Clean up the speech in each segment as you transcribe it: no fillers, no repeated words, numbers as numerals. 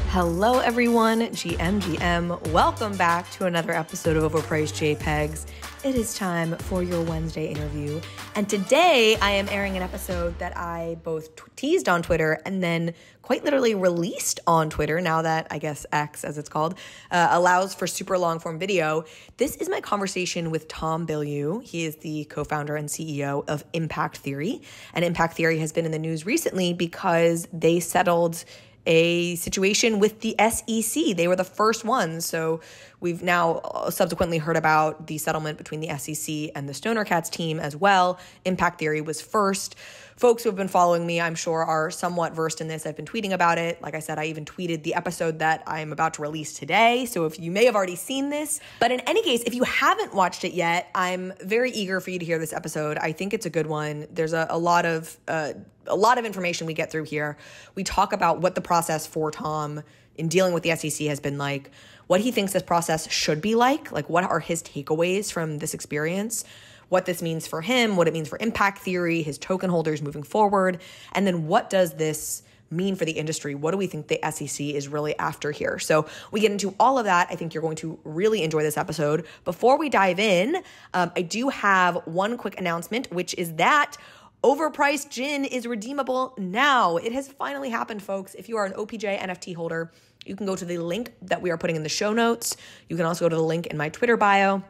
Hello everyone, GM. Welcome back to another episode of Overpriced JPEGs. It is time for your Wednesday interview. And today I am airing an episode that I both teased on Twitter and then quite literally released on Twitter, now that I guess X, as it's called, allows for super long form video. This is my conversation with Tom Bilyeu. He is the co-founder and CEO of Impact Theory. And Impact Theory has been in the news recently because they settled a situation with the SEC. They were the first ones. So we've now subsequently heard about the settlement between the SEC and the Stoner Cats team as well. Impact Theory was first. Folks who have been following me, I'm sure, are somewhat versed in this. I've been tweeting about it. Like I said, I even tweeted the episode that I'm about to release today. So if you may have already seen this. But in any case, if you haven't watched it yet, I'm very eager for you to hear this episode. I think it's a good one. There's a lot of information we get through here. We talk about what the process for Tom in dealing with the SEC has been like, what he thinks this process should be like what are his takeaways from this experience, what this means for him, what it means for Impact Theory, his token holders moving forward, and then what does this mean for the industry? What do we think the SEC is really after here? So we get into all of that. I think you're going to really enjoy this episode. Before we dive in, I do have one quick announcement, which is that Overpriced Gin is redeemable now. It has finally happened, folks. If you are an OPJ NFT holder, you can go to the link that we are putting in the show notes. You can also go to the link in my Twitter bio.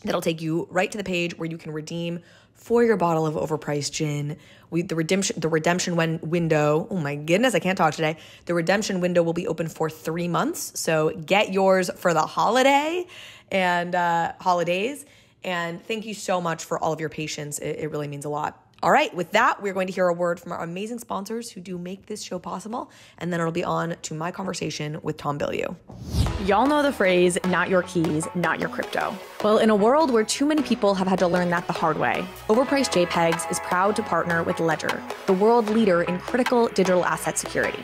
That'll take you right to the page where you can redeem for your bottle of Overpriced Gin. The redemption window, oh my goodness, I can't talk today. The redemption window will be open for 3 months. So get yours for the holiday and holidays. And thank you so much for all of your patience. It really means a lot. All right, with that, we're going to hear a word from our amazing sponsors who do make this show possible, and then it'll be on to my conversation with Tom Bilyeu. Y'all know the phrase, not your keys, not your crypto. Well, in a world where too many people have had to learn that the hard way, Overpriced JPEGs is proud to partner with Ledger, the world leader in critical digital asset security.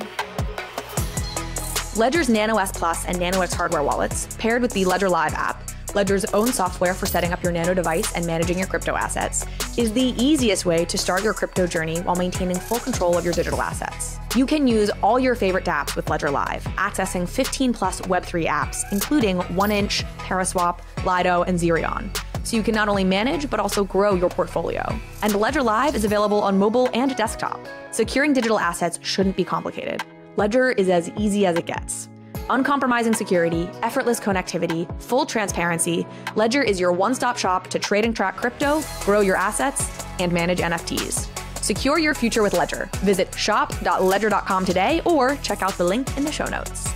Ledger's Nano S Plus and Nano X hardware wallets, paired with the Ledger Live app, Ledger's own software for setting up your Nano device and managing your crypto assets, is the easiest way to start your crypto journey while maintaining full control of your digital assets. You can use all your favorite dApps with Ledger Live, accessing 15 plus Web3 apps, including 1inch, Paraswap, Lido, and Zerion. So you can not only manage, but also grow your portfolio. And Ledger Live is available on mobile and desktop. Securing digital assets shouldn't be complicated. Ledger is as easy as it gets. Uncompromising security, effortless connectivity, full transparency, Ledger is your one-stop shop to trade and track crypto, grow your assets, and manage NFTs. Secure your future with Ledger. Visit shop.ledger.com today or check out the link in the show notes.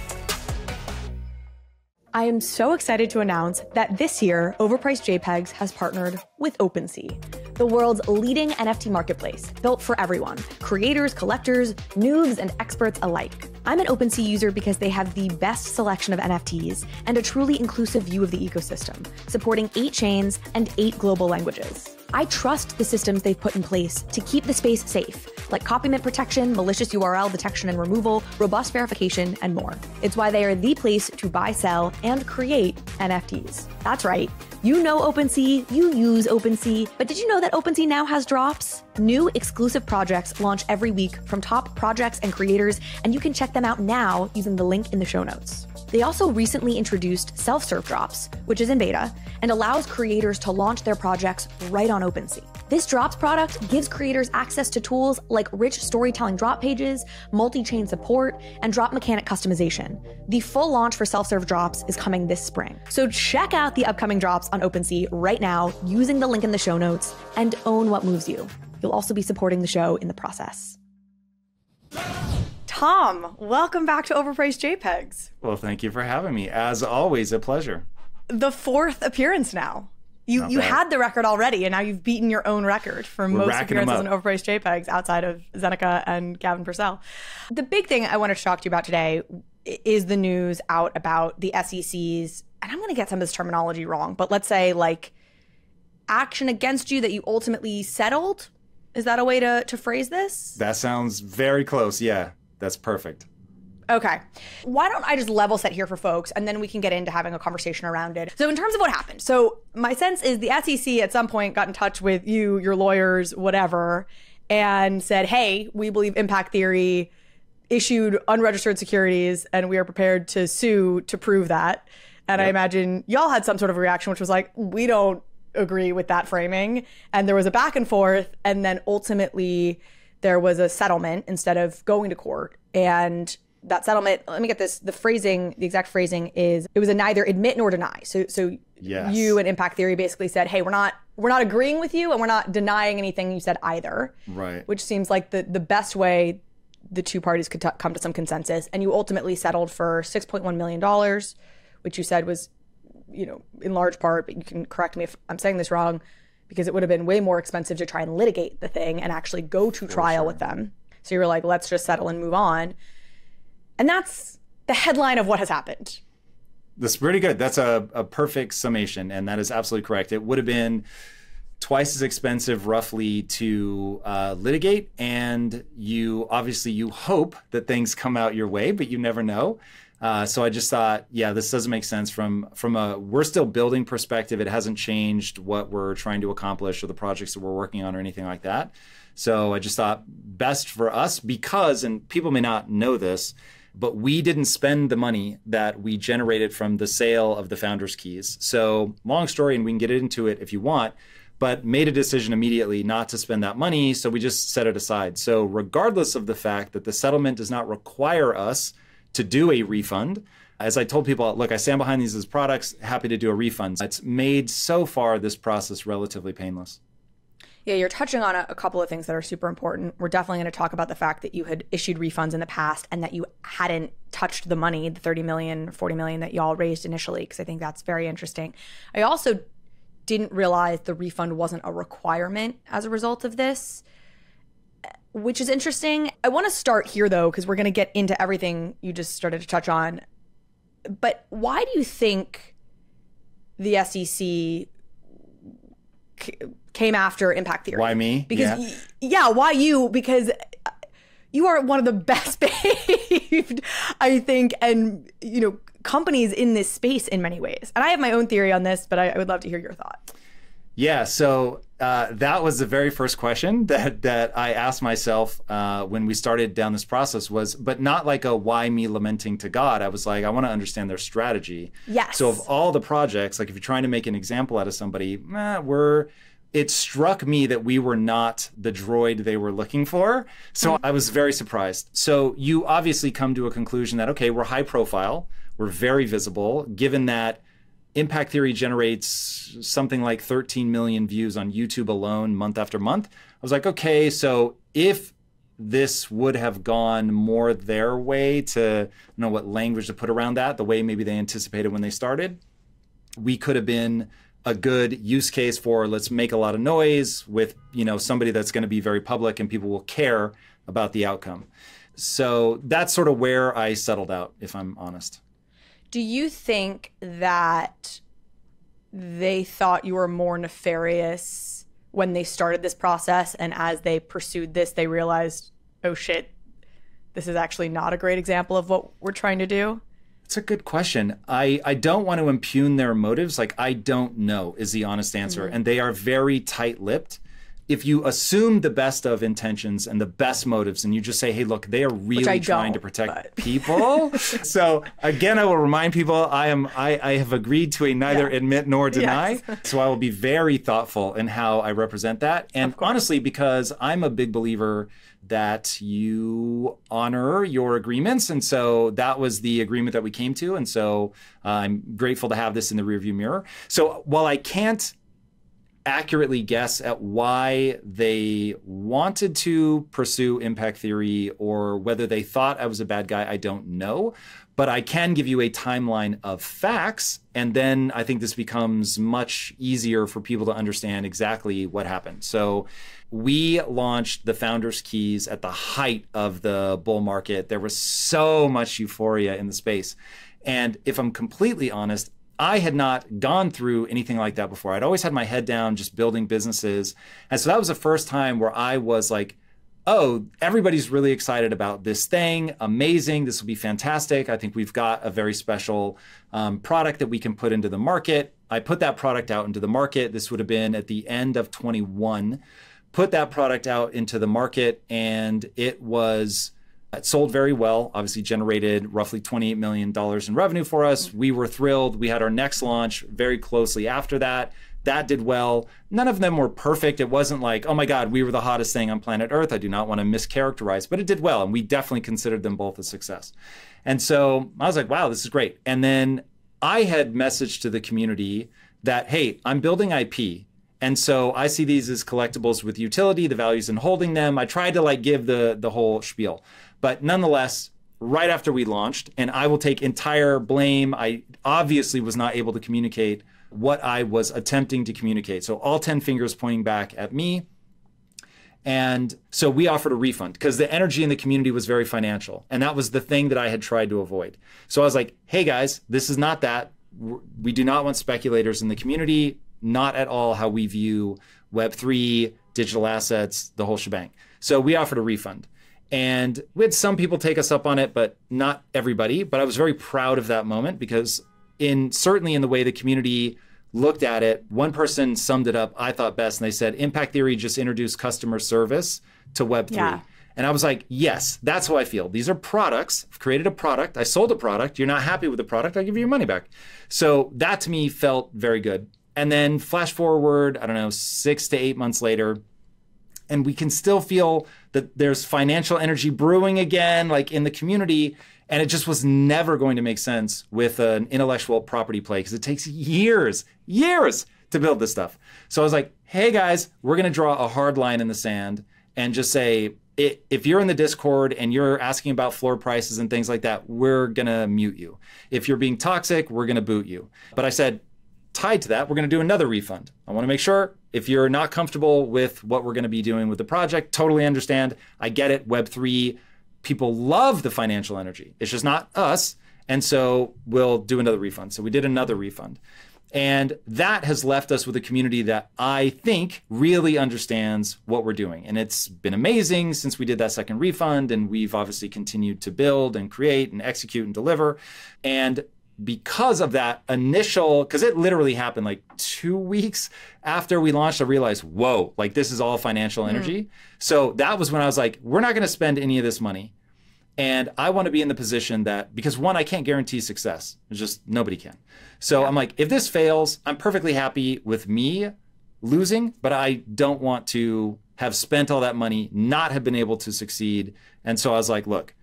I am so excited to announce that this year, Overpriced JPEGs has partnered with OpenSea, the world's leading NFT marketplace, built for everyone, creators, collectors, noobs, and experts alike. I'm an OpenSea user because they have the best selection of NFTs and a truly inclusive view of the ecosystem, supporting 8 chains and 8 global languages. I trust the systems they've put in place to keep the space safe, like copyright protection, malicious URL detection and removal, robust verification, and more. It's why they are the place to buy, sell, and create NFTs. That's right. You know OpenSea, you use OpenSea, but did you know that OpenSea now has drops? New exclusive projects launch every week from top projects and creators, and you can check them out now using the link in the show notes. They also recently introduced self-serve drops, which is in beta, and allows creators to launch their projects right on OpenSea. This drops product gives creators access to tools like rich storytelling drop pages, multi-chain support, and drop mechanic customization. The full launch for self-serve drops is coming this spring. So check out the upcoming drops on OpenSea right now using the link in the show notes and own what moves you. You'll also be supporting the show in the process. Tom, welcome back to Overpriced JPEGs. Well, thank you for having me. As always, a pleasure. The 4th appearance now. You had the record already, and now you've beaten your own record for most appearances on Overpriced JPEGs outside of Zeneca and Gavin Purcell. The big thing I wanted to talk to you about today is the news out about the SEC's, and I'm going to get some of this terminology wrong, but let's say like action against you that you ultimately settled. Is that a way to phrase this? That sounds very close. Yeah, that's perfect. Okay. Why don't I just level set here for folks, and then we can get into having a conversation around it. So in terms of what happened, so my sense is the SEC at some point got in touch with you, your lawyers, whatever, and said, hey, we believe impact theory issued unregistered securities and we are prepared to sue to prove that. And I imagine y'all had some sort of reaction, which was like, we don't agree with that framing. And there was a back and forth. And then ultimately there was a settlement instead of going to court. And that settlement, let me get this, the exact phrasing is, it was a neither admit nor deny. So yes. You and Impact Theory basically said, hey, we're not agreeing with you and we're not denying anything you said either. Right. Which seems like the best way the two parties could come to some consensus. And you ultimately settled for $6.1 million, which you said was, in large part, but you can correct me if I'm saying this wrong, because it would have been way more expensive to try and litigate the thing and actually go to trial with them. So you were like, let's just settle and move on. And that's the headline of what has happened. That's pretty good. That's a perfect summation. And that is absolutely correct. It would have been twice as expensive roughly to litigate. And you hope that things come out your way, but you never know. So I just thought, this doesn't make sense from a we're still building perspective. It hasn't changed what we're trying to accomplish or the projects that we're working on or anything like that. So I just thought best for us because, and people may not know this, but we didn't spend the money that we generated from the sale of the founders' keys. So long story, and we can get into it if you want, but made a decision immediately not to spend that money. So we just set it aside. So regardless of the fact that the settlement does not require us to do a refund, as I told people, look, I stand behind these as products, happy to do a refund. It's made so far this process relatively painless. Yeah, you're touching on a couple of things that are super important. We're definitely going to talk about the fact that you had issued refunds in the past and that you hadn't touched the money, the 30 million, 40 million that y'all raised initially, because I think that's very interesting. I also didn't realize the refund wasn't a requirement as a result of this, which is interesting. I want to start here, though, because we're going to get into everything you just started to touch on. But why do you think the SEC came after Impact Theory? Why me? Because why you? Because you are one of the best behaved, I think, and companies in this space in many ways. And I have my own theory on this, but I would love to hear your thoughts. Yeah, so that was the very first question that I asked myself when we started down this process but not like a why me lamenting to God. I was like, I want to understand their strategy. Yes. So of all the projects, like if you're trying to make an example out of somebody, it struck me that we were not the droid they were looking for. So I was very surprised. So you obviously come to a conclusion that, okay, we're high profile, we're very visible, given that Impact Theory generates something like 13 million views on YouTube alone month after month. I was like, okay, so if this would have gone more their way to, I don't know what language to put around that, the way maybe they anticipated when they started, we could have been a good use case for let's make a lot of noise with, somebody that's going to be very public and people will care about the outcome. So that's sort of where I settled out, if I'm honest. Do you think that they thought you were more nefarious when they started this process, and as they pursued this, they realized, oh shit, this is actually not a great example of what we're trying to do? It's a good question. I don't want to impugn their motives. Like, I don't know is the honest answer. And they are very tight-lipped. If you assume the best of intentions and the best motives and you just say, hey, look, they are really trying to protect people. So again, I will remind people, I have agreed to a neither admit nor deny. Yes. So I will be very thoughtful in how I represent that. And honestly, because I'm a big believer that you honor your agreements. And so that was the agreement that we came to. And so I'm grateful to have this in the rearview mirror. So while I can't accurately guess at why they wanted to pursue Impact Theory or whether they thought I was a bad guy, I don't know. But I can give you a timeline of facts, and then I think this becomes much easier for people to understand exactly what happened. So we launched the Founders Keys at the height of the bull market. There was so much euphoria in the space. And if I'm completely honest, I had not gone through anything like that before. I'd always had my head down just building businesses. And so that was the first time where I was like, oh, everybody's really excited about this thing. Amazing. This will be fantastic. I think we've got a very special product that we can put into the market. I put that product out into the market. This would have been at the end of 21. put that product out into the market, and it sold very well, obviously generated roughly $28 million in revenue for us. We were thrilled. We had our next launch very closely after that. That did well. None of them were perfect. It wasn't like, oh my God, we were the hottest thing on planet Earth. I do not want to mischaracterize, but it did well. And we definitely considered them both a success. And so I was like, wow, this is great. And then I had messaged to the community that, hey, I'm building IP. And so I see these as collectibles with utility, the values in holding them. I tried to like give the whole spiel. But nonetheless, right after we launched, and I will take entire blame, I obviously was not able to communicate what I was attempting to communicate. So all 10 fingers pointing back at me. And so we offered a refund because the energy in the community was very financial. And that was the thing that I had tried to avoid. So I was like, hey guys, this is not that. We do not want speculators in the community, not at all how we view Web3, digital assets, the whole shebang. So we offered a refund. And we had some people take us up on it, but not everybody. But I was very proud of that moment because certainly in the way the community looked at it, one person summed it up, I thought best, and they said, Impact Theory just introduced customer service to Web3. Yeah. And I was like, yes, that's how I feel. These are products. I've created a product. I sold a product. You're not happy with the product. I'll give you your money back. So that to me felt very good. And then flash forward, I don't know, 6 to 8 months later, and we can still feel that there's financial energy brewing again, like in the community. And it just was never going to make sense with an intellectual property play because it takes years to build this stuff. So I was like, hey guys, we're going to draw a hard line in the sand and just say, if you're in the Discord and you're asking about floor prices and things like that, we're going to mute you. If you're being toxic, we're going to boot you. But I said, tied to that, we're going to do another refund. I want to make sure if you're not comfortable with what we're going to be doing with the project, totally understand. I get it. Web3, people love the financial energy. It's just not us. And so we'll do another refund. So we did another refund. And that has left us with a community that I think really understands what we're doing. And it's been amazing since we did that second refund. And we've obviously continued to build and create and execute and deliver. And because of that initial, because it literally happened like 2 weeks after we launched, I realized, whoa, like this is all financial energy. So that was when I was like, we're not going to spend any of this money. And I want to be in the position that, because one, I can't guarantee success. It's just nobody can. So I'm like, if this fails, I'm perfectly happy with me losing, but I don't want to have spent all that money, not have been able to succeed. And so I was like, look,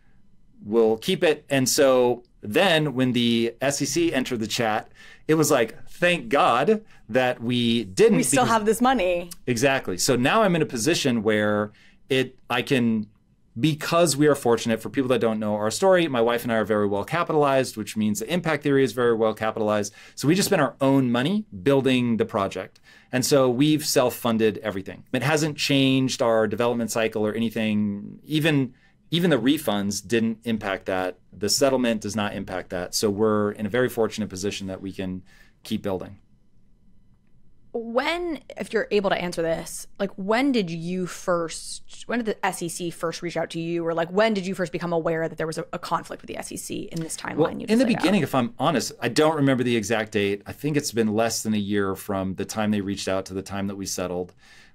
we'll keep it. And so then when the SEC entered the chat, it was like, thank God that we didn't. We still have this money. Exactly. So now I'm in a position where I can, because we are fortunate, for people that don't know our story, my wife and I are very well capitalized, which means the Impact Theory is very well capitalized. So we just spent our own money building the project. And so we've self-funded everything. It hasn't changed our development cycle or anything. Even the refunds didn't impact that. The settlement does not impact that. So we're in a very fortunate position that we can keep building. If you're able to answer this, like when did the SEC first reach out to you? Or like when did you first become aware that there was a conflict with the SEC in this timeline? Well, in the beginning, if I'm honest, I don't remember the exact date. I think it's been less than a year from the time they reached out to the time that we settled.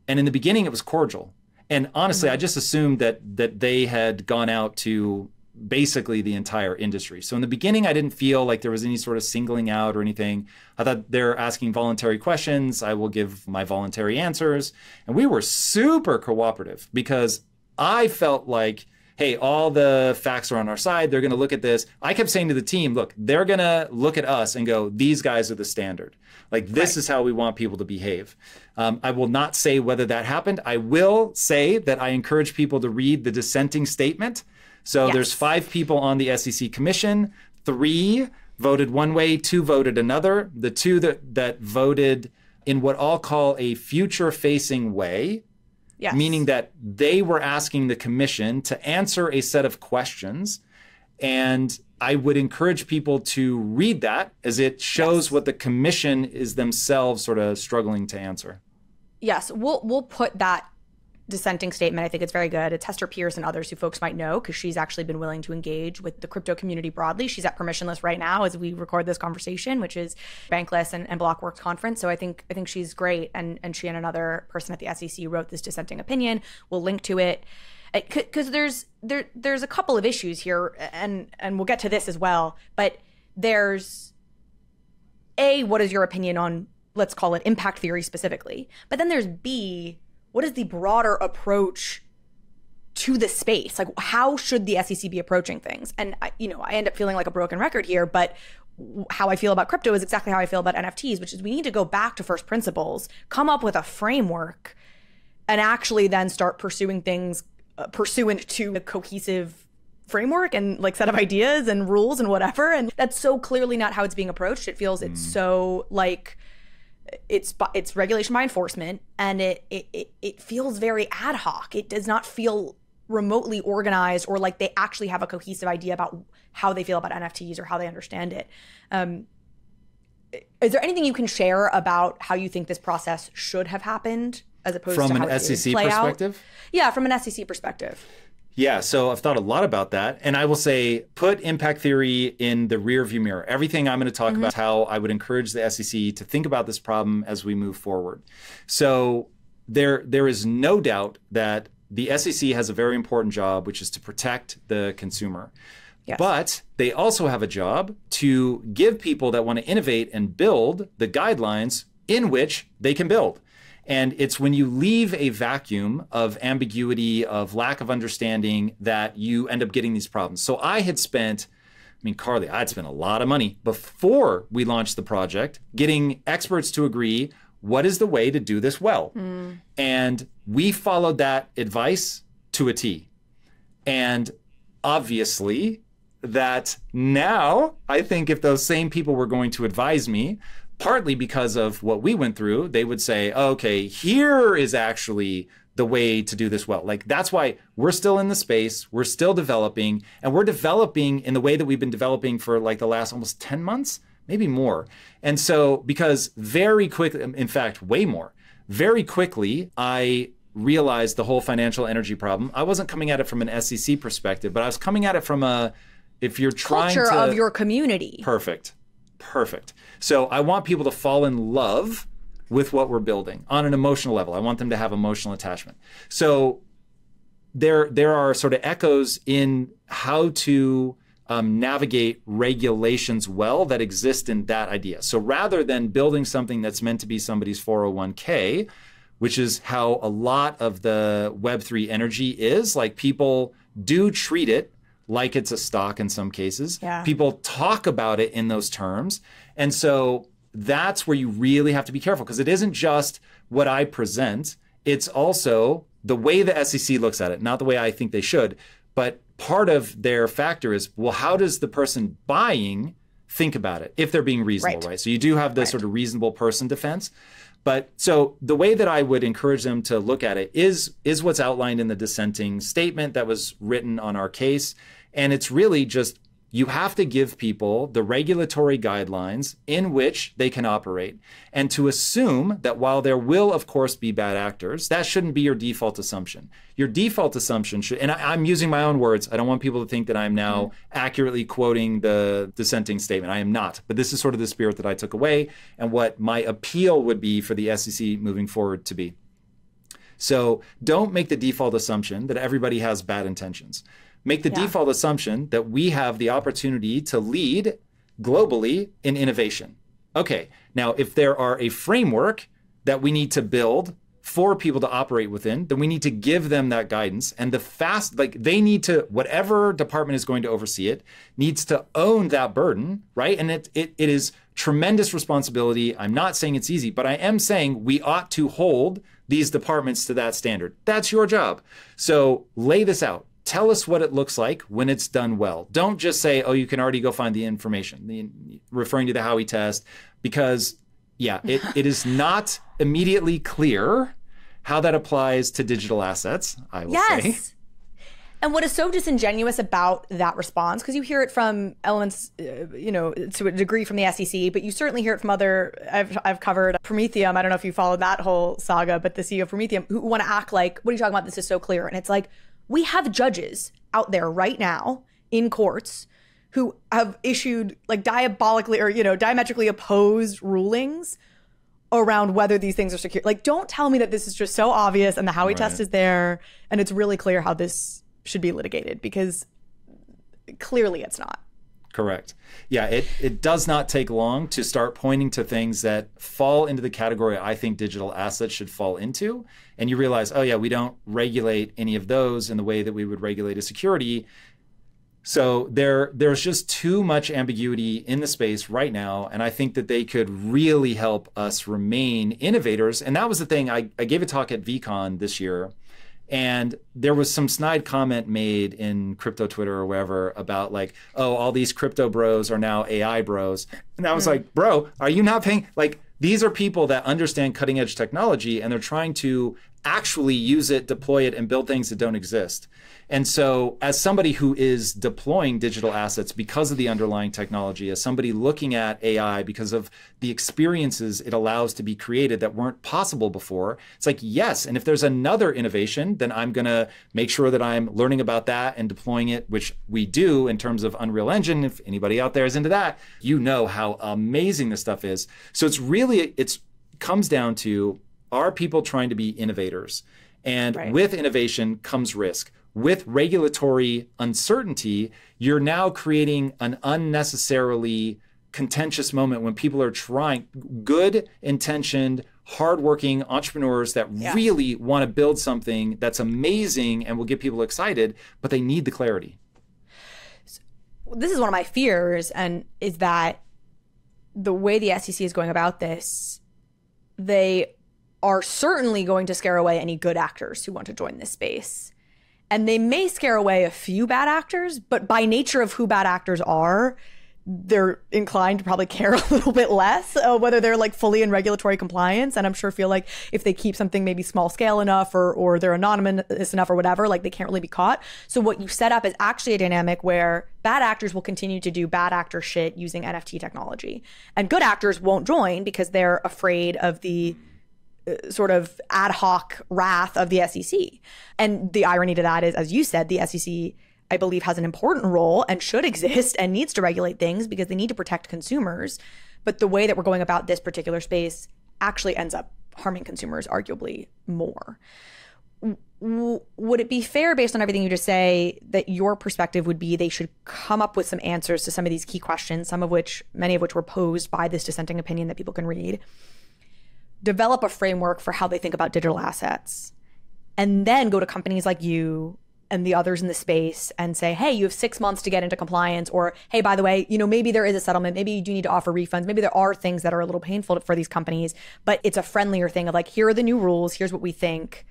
And in the beginning, it was cordial. And honestly, I just assumed that they had gone out to basically the entire industry. So in the beginning, I didn't feel like there was any sort of singling out or anything. I thought they're asking voluntary questions. I will give my voluntary answers. And we were super cooperative because I felt like, hey, all the facts are on our side. They're going to look at this. I kept saying to the team, look, they're going to look at us and go, these guys are the standard. Like, this is how we want people to behave. I will not say whether that happened. I will say that I encourage people to read the dissenting statement. So there's 5 people on the SEC commission. 3 voted one way, 2 voted another. The 2 that voted in what I'll call a future-facing way, meaning that they were asking the commission to answer a set of questions. And I would encourage people to read that as it shows what the commission is themselves sort of struggling to answer. Yes, we'll put that dissenting statement. I think it's very good. It's Hester Pierce and others who folks might know, because she's actually been willing to engage with the crypto community broadly. She's at Permissionless right now as we record this conversation, which is Bankless and Blockworks conference. So I think she's great. And she and another person at the SEC wrote this dissenting opinion. We'll link to it. Because there's a couple of issues here, and we'll get to this as well. But there's A, what is your opinion on, let's call it impact theory specifically? But then there's B, what is the broader approach to the space? Like, how should the SEC be approaching things? And I end up feeling like a broken record here, but how I feel about crypto is exactly how I feel about NFTs, which is we need to go back to first principles, come up with a framework, and actually then start pursuing things pursuant to a cohesive framework and like set of ideas and rules and whatever. And that's so clearly not how it's being approached. It feels it's so like it's regulation by enforcement, and it feels very ad hoc. It does not feel remotely organized or like they actually have a cohesive idea about how they feel about NFTs or how they understand it. Is there anything you can share about how you think this process should have happened as opposed from to how an SEC perspective? Yeah, from an SEC perspective. Yeah, so I've thought a lot about that. And I will say, put impact theory in the rearview mirror. Everything I'm going to talk about is how I would encourage the SEC to think about this problem as we move forward. So there is no doubt that the SEC has a very important job, which is to protect the consumer. Yes. But they also have a job to give people that want to innovate and build the guidelines in which they can build. And it's when you leave a vacuum of ambiguity, of lack of understanding, that you end up getting these problems. So Carly, I'd spent a lot of money before we launched the project getting experts to agree what is the way to do this well. And we followed that advice to a T. And obviously that now I think if those same people were going to advise me, partly because of what we went through, they would say, okay, here is actually the way to do this well. Like, that's why we're still in the space, we're still developing, and we're developing in the way that we've been developing for like the last almost 10 months, maybe more. And so, because very quickly, in fact, way more, very quickly, I realized the whole financial energy problem. I wasn't coming at it from an SEC perspective, but I was coming at it from if you're trying culture to... of your community. Perfect. So I want people to fall in love with what we're building on an emotional level. I want them to have emotional attachment. So there are sort of echoes in how to navigate regulations well that exist in that idea. So rather than building something that's meant to be somebody's 401k, which is how a lot of the Web3 energy is, like people do treat it like it's a stock in some cases. Yeah. People talk about it in those terms. And so that's where you really have to be careful, because it isn't just what I present. It's also the way the SEC looks at it, not the way I think they should. But part of their factor is, well, how does the person buying think about it if they're being reasonable, right? So you do have this sort of reasonable person defense. But so the way that I would encourage them to look at it is what's outlined in the dissenting statement that was written on our case. And it's really just, you have to give people the regulatory guidelines in which they can operate, and to assume that while there will, of course, be bad actors, that shouldn't be your default assumption. Your default assumption should, and I'm using my own words, I don't want people to think that I'm now accurately quoting the dissenting statement. I am not. But this is sort of the spirit that I took away, and what my appeal would be for the SEC moving forward to be. So don't make the default assumption that everybody has bad intentions. Make the default assumption that we have the opportunity to lead globally in innovation. Okay, now if there are a framework that we need to build for people to operate within, then we need to give them that guidance. And they need to, whatever department is going to oversee it, needs to own that burden, right? And it is tremendous responsibility. I'm not saying it's easy, but I am saying we ought to hold these departments to that standard. That's your job. So lay this out. Tell us what it looks like when it's done well. Don't just say, oh, you can already go find the information, referring to the Howey test, because, it is not immediately clear how that applies to digital assets, I will say. And what is so disingenuous about that response, because you hear it from elements, to a degree from the SEC, but you certainly hear it from other, I've covered Prometheum. I don't know if you followed that whole saga, but the CEO of Prometheum, who want to act like, what are you talking about? This is so clear. And it's like, we have judges out there right now in courts who have issued like diabolically or, diametrically opposed rulings around whether these things are secure. Like, don't tell me that this is just so obvious and the Howey test is there and it's really clear how this should be litigated, because clearly it's not. Correct. Yeah, it does not take long to start pointing to things that fall into the category I think digital assets should fall into. And you realize, oh yeah, we don't regulate any of those in the way that we would regulate a security. So there's just too much ambiguity in the space right now. And I think that they could really help us remain innovators. And that was the thing. I gave a talk at VCon this year. And there was some snide comment made in crypto Twitter or wherever about like, oh, all these crypto bros are now AI bros. And I was like, bro, are you not paying? Like, these are people that understand cutting edge technology and they're trying to actually use it, deploy it, and build things that don't exist. And so as somebody who is deploying digital assets because of the underlying technology, as somebody looking at AI because of the experiences it allows to be created that weren't possible before, it's like, yes. And if there's another innovation, then I'm going to make sure that I'm learning about that and deploying it, which we do in terms of Unreal Engine. If anybody out there is into that, you know how amazing this stuff is. So it comes down to, are people trying to be innovators? And with innovation comes risk. With regulatory uncertainty, you're now creating an unnecessarily contentious moment when people are trying, good intentioned, hardworking entrepreneurs that really want to build something that's amazing and will get people excited, but they need the clarity. This is one of my fears, and is that the way the SEC is going about this, they are certainly going to scare away any good actors who want to join this space. And they may scare away a few bad actors, but by nature of who bad actors are, they're inclined to probably care a little bit less whether they're like fully in regulatory compliance. And I'm sure feel like if they keep something maybe small scale enough or they're anonymous enough or whatever, like they can't really be caught. So what you set up is actually a dynamic where bad actors will continue to do bad actor shit using NFT technology. And good actors won't join because they're afraid of the sort of ad hoc wrath of the SEC. And the irony to that is, as you said, the SEC, I believe, has an important role and should exist and needs to regulate things because they need to protect consumers. But the way that we're going about this particular space actually ends up harming consumers arguably more. Would it be fair, based on everything you just say, that your perspective would be they should come up with some answers to some of these key questions, many of which were posed by this dissenting opinion that people can read, develop a framework for how they think about digital assets, and then go to companies like you and the others in the space and say, hey, you have 6 months to get into compliance, or hey, by the way, maybe there is a settlement, maybe you do need to offer refunds, maybe there are things that are a little painful for these companies, but it's a friendlier thing of like, here are the new rules, here's what we think,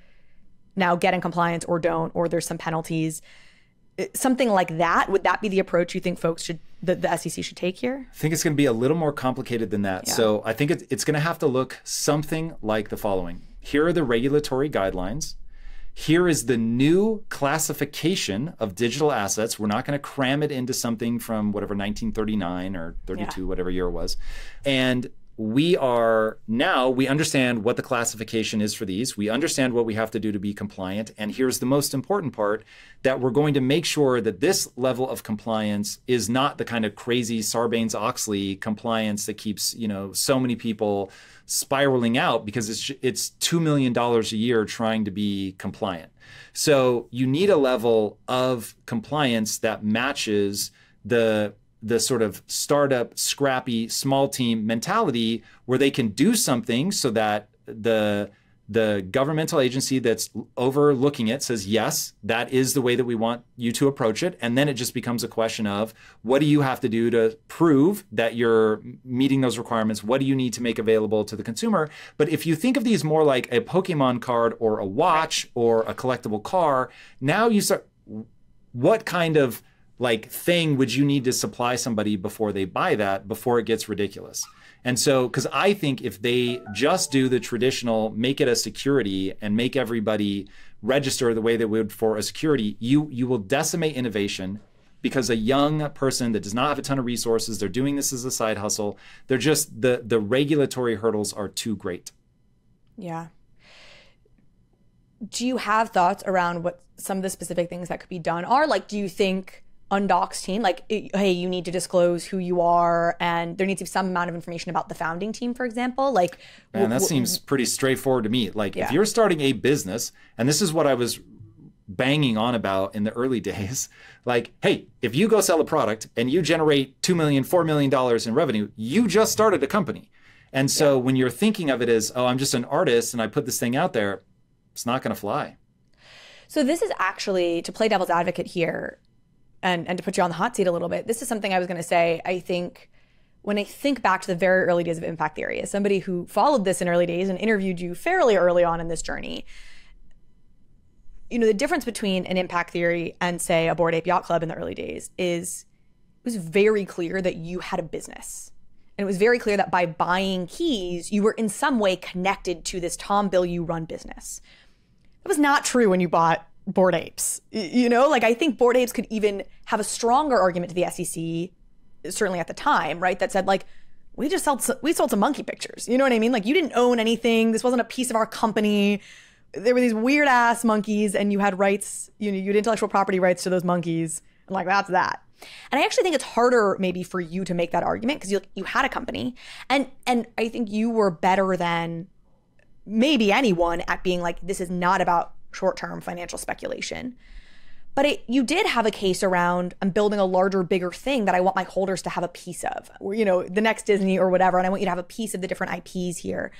now get in compliance or don't, or there's some penalties. Something like that, would that be the approach you think the SEC should take here? I think it's going to be a little more complicated than that. Yeah. So I think it's going to have to look something like the following. Here are the regulatory guidelines. Here is the new classification of digital assets. We're not going to cram it into something from whatever 1939 or 32, whatever year it was. And we understand what the classification is for these. We understand what we have to do to be compliant. And here's the most important part, that we're going to make sure that this level of compliance is not the kind of crazy Sarbanes-Oxley compliance that keeps, so many people spiraling out because it's $2 million a year trying to be compliant. So you need a level of compliance that matches the sort of startup, scrappy, small team mentality where they can do something so that the governmental agency that's overlooking it says, yes, that is the way that we want you to approach it. And then it just becomes a question of, what do you have to do to prove that you're meeting those requirements? What do you need to make available to the consumer? But if you think of these more like a Pokemon card or a watch or a collectible car, now you start, what kind of thing would you need to supply somebody before they buy that, before it gets ridiculous? And so, because I think if they just do the traditional, make it a security and make everybody register the way they would for a security, you will decimate innovation because a young person that does not have a ton of resources, they're doing this as a side hustle. They're just, the regulatory hurdles are too great. Yeah. Do you have thoughts around what some of the specific things that could be done are? Like, do you think Undock's team, like, hey, you need to disclose who you are and there needs to be some amount of information about the founding team, for example? Like, man, that seems pretty straightforward to me. Like, if you're starting a business, and this is what I was banging on about in the early days, like, hey, if you go sell a product and you generate $2 million, $4 million in revenue, you just started a company. And so when you're thinking of it as, oh, I'm just an artist and I put this thing out there, it's not going to fly. So this is actually, to play devil's advocate here and to put you on the hot seat a little bit, this is something I was going to say. I think when I think back to the very early days of Impact Theory, as somebody who followed this in early days and interviewed you fairly early on in this journey, you know, the difference between an Impact Theory and, say, a Bored Ape Yacht Club in the early days is it was very clear that you had a business. And it was very clear that by buying keys, you were in some way connected to this Tom Bilyeu run business. That was not true when you bought Bored Apes. You know, like, I think Bored Apes could even have a stronger argument to the SEC, certainly at the time, right? That said, like, we sold some monkey pictures. You know what I mean? Like, you didn't own anything. This wasn't a piece of our company. There were these weird ass monkeys and you had rights, you know, you had intellectual property rights to those monkeys. And like, that's that. And I actually think it's harder maybe for you to make that argument because you had a company. And I think you were better than maybe anyone at being like, this is not about short-term financial speculation. But you did have a case around, I'm building a larger, bigger thing that I want my holders to have a piece of, or, you know, the next Disney or whatever. And I want you to have a piece of the different IPs here.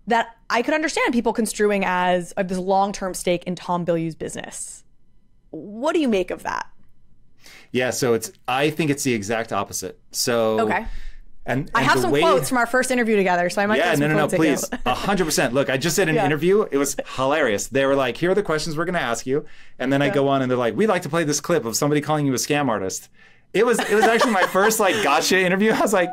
That I could understand people construing as this long-term stake in Tom Bilyeu's business. What do you make of that? Yeah, so I think it's the exact opposite. So okay. And I have some quotes from our first interview together, so I might get some quotes. Please, 100%. Look, I just did an interview. It was hilarious. They were like, here are the questions we're going to ask you. And then I go on and they're like, we'd like to play this clip of somebody calling you a scam artist. It was actually my first like gotcha interview. I was like,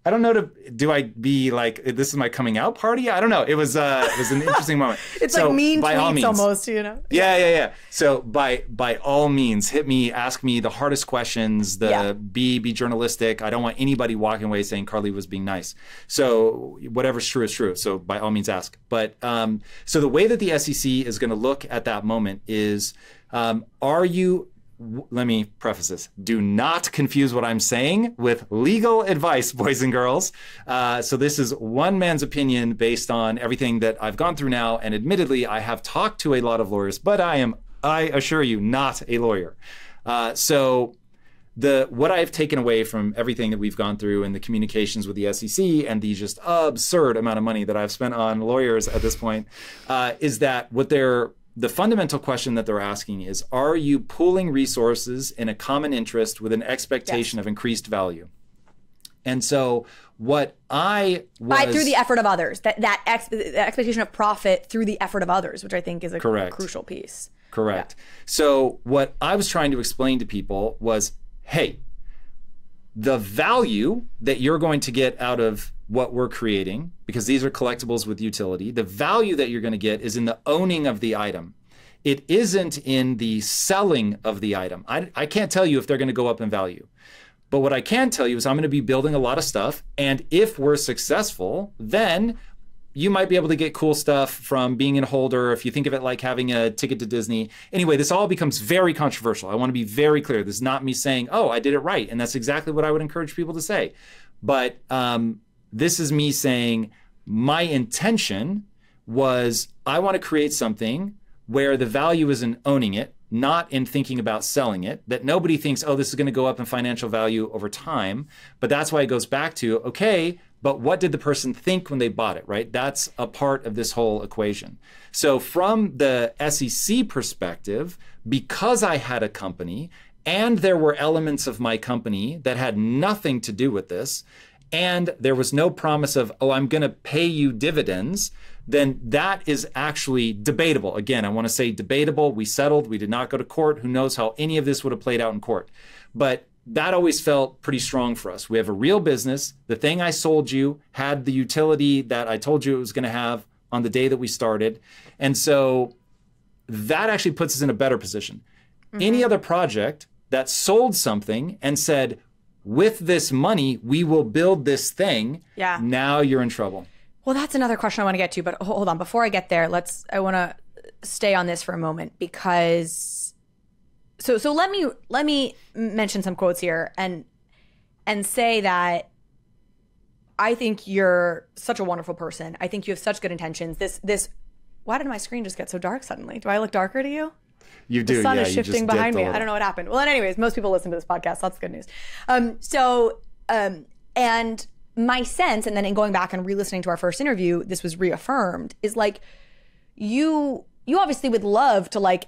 I don't know, do I be like, this is my coming out party? I don't know. It was an interesting moment. It's so, like mean tweets almost, you know? Yeah. So by all means, hit me, ask me the hardest questions, be journalistic. I don't want anybody walking away saying Carly was being nice. So whatever's true is true. So by all means ask. But so the way that the SEC is going to look at that moment is, let me preface this. Do not confuse what I'm saying with legal advice, boys and girls. So this is one man's opinion based on everything that I've gone through now. And admittedly, I have talked to a lot of lawyers, but I assure you, not a lawyer. So what I've taken away from everything that we've gone through and the communications with the SEC and the just absurd amount of money that I've spent on lawyers at this point is that the fundamental question that they're asking is, are you pooling resources in a common interest with an expectation of increased value? And so what I was... through the effort of others, that expectation of profit through the effort of others, which I think is a crucial piece. Correct. Yeah. So what I was trying to explain to people was, hey, the value that you're going to get out of what we're creating, because these are collectibles with utility, the value that you're going to get is in the owning of the item. It isn't in the selling of the item. I can't tell you if they're going to go up in value. But what I can tell you is I'm going to be building a lot of stuff. And if we're successful, then you might be able to get cool stuff from being a holder, if you think of it like having a ticket to Disney. Anyway, this all becomes very controversial. I want to be very clear. This is not me saying, oh, I did it right. And that's exactly what I would encourage people to say. But this is me saying my intention was I want to create something where the value is in owning it, not in thinking about selling it, that nobody thinks, oh, this is going to go up in financial value over time. But that's why it goes back to, okay, but what did the person think when they bought it, right? That's a part of this whole equation. So from the SEC perspective, because I had a company and there were elements of my company that had nothing to do with this, and there was no promise of, oh, I'm going to pay you dividends, then that is actually debatable. Again, I want to say debatable. We settled. We did not go to court. Who knows how any of this would have played out in court. But that always felt pretty strong for us. We have a real business. The thing I sold you had the utility that I told you it was going to have on the day that we started. And so that actually puts us in a better position. Any other project that sold something and said, with this money, we will build this thing. Yeah. Now you're in trouble. Well, that's another question I want to get to, but hold on. Before I get there, I want to stay on this for a moment because so let me mention some quotes here and say that I think you're such a wonderful person. I think you have such good intentions. This why did my screen just get so dark suddenly? Do I look darker to you? You do. The sun yeah, is shifting behind me. I don't know what happened. Well, anyways, most people listen to this podcast. That's good news. And my sense, and then in going back and re-listening to our first interview, this was reaffirmed, is like you obviously would love to like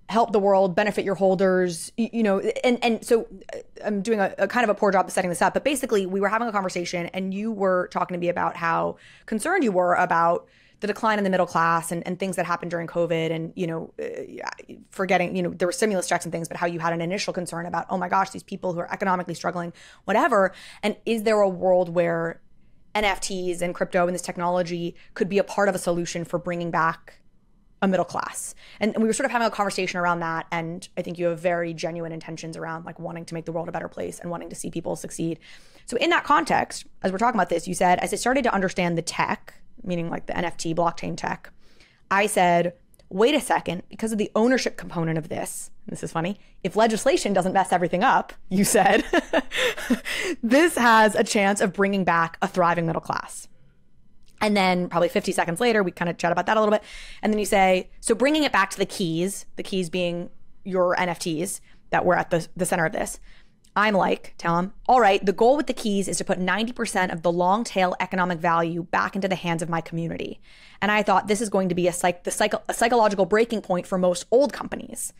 help the world, benefit your holders, you know, and so I'm doing a kind of a poor job of setting this up, but basically we were having a conversation and you were talking to me about how concerned you were about the decline in the middle class and things that happened during COVID and, you know, forgetting, you know, there were stimulus checks and things, but how you had an initial concern about, oh my gosh, these people who are economically struggling, whatever. And is there a world where NFTs and crypto and this technology could be a part of a solution for bringing back a middle class? And we were sort of having a conversation around that. And I think you have very genuine intentions around like wanting to make the world a better place and wanting to see people succeed. So in that context, as we're talking about this, you said, as I started to understand the tech, meaning like the NFT blockchain tech, I said, wait a second, because of the ownership component of this is funny, if legislation doesn't mess everything up, you said, this has a chance of bringing back a thriving middle class. And then probably 50 seconds later, we kind of chat about that a little bit. And then you say, so bringing it back to the keys being your NFTs that were at the center of this, I'm like, tell him, all right, the goal with the keys is to put 90% of the long tail economic value back into the hands of my community. And I thought this is going to be a psychological breaking point for most old companies.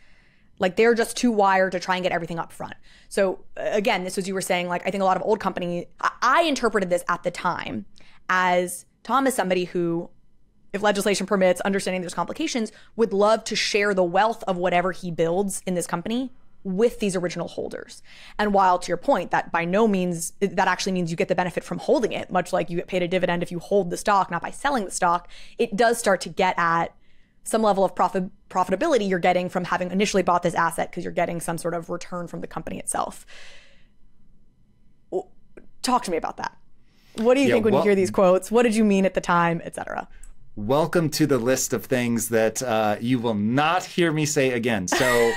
Like they're just too wired to try and get everything up front. So again, this was, you were saying, like, I think a lot of old companies, I interpreted this at the time as Tom is somebody who, if legislation permits, understanding there's complications, would love to share the wealth of whatever he builds in this company with these original holders. And while to your point, that by no means, that actually means you get the benefit from holding it, much like you get paid a dividend if you hold the stock, not by selling the stock, it does start to get at some level of profitability you're getting from having initially bought this asset because you're getting some sort of return from the company itself. Talk to me about that. What do you think when you hear these quotes? What did you mean at the time, et cetera? Welcome to the list of things that you will not hear me say again. So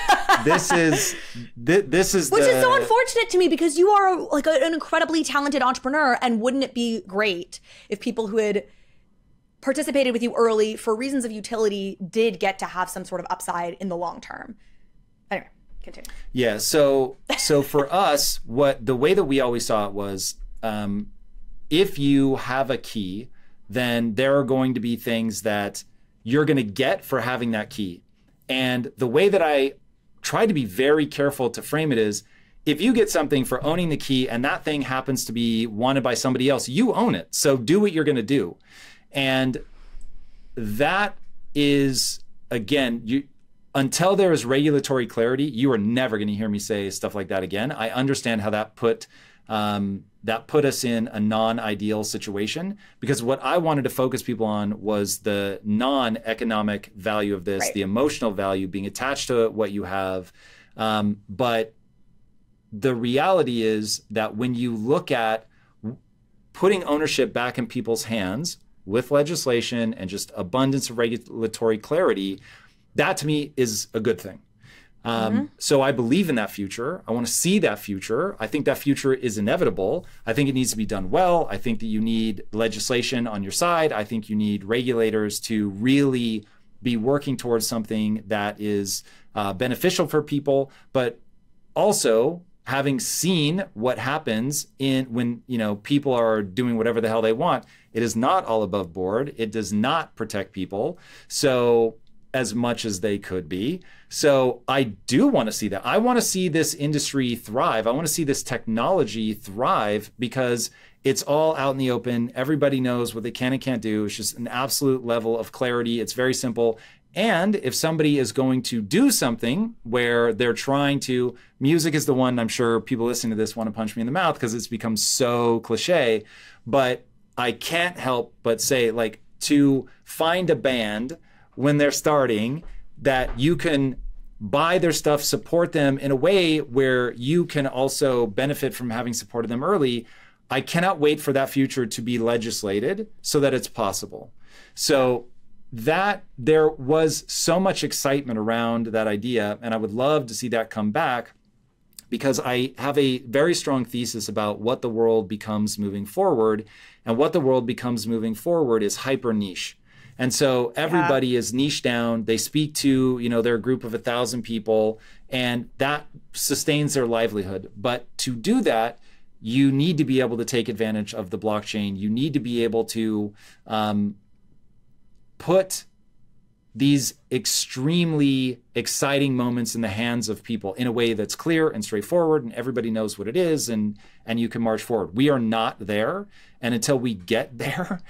this is which is so unfortunate to me because you are like an incredibly talented entrepreneur, and wouldn't it be great if people who had participated with you early for reasons of utility did get to have some sort of upside in the long term? Anyway, continue. Yeah. So for us, the way that we always saw it was, if you have a key, then there are going to be things that you're going to get for having that key. And the way that I try to be very careful to frame it is, if you get something for owning the key and that thing happens to be wanted by somebody else, you own it. So do what you're going to do. And that is, again, until there is regulatory clarity, you are never going to hear me say stuff like that again. I understand how that put us in a non-ideal situation, because what I wanted to focus people on was the non-economic value of this, right, the emotional value being attached to what you have. But the reality is that when you look at putting ownership back in people's hands with legislation and just abundance of regulatory clarity, that to me is a good thing. So I believe in that future. I want to see that future. I think that future is inevitable. I think it needs to be done well. I think that you need legislation on your side. I think you need regulators to really be working towards something that is beneficial for people, but also having seen what happens when people are doing whatever the hell they want, it is not all above board. It does not protect people so as much as they could be. So I do want to see that. I want to see this industry thrive. I want to see this technology thrive because it's all out in the open. Everybody knows what they can and can't do. It's just an absolute level of clarity. It's very simple. And if somebody is going to do something where they're trying to, music is the one I'm sure people listening to this want to punch me in the mouth because it's become so cliche, but I can't help but say, like, to find a band when they're starting that you can buy their stuff, support them in a way where you can also benefit from having supported them early. I cannot wait for that future to be legislated so that it's possible. So that there was so much excitement around that idea, and I would love to see that come back, because I have a very strong thesis about what the world becomes moving forward. And what the world becomes moving forward is hyper niche. And so everybody is niche down. They speak to, their group of 1,000 people, and that sustains their livelihood. But to do that, you need to be able to take advantage of the blockchain. You need to be able to put these extremely exciting moments in the hands of people in a way that's clear and straightforward, and everybody knows what it is, and you can march forward. We are not there, and until we get there,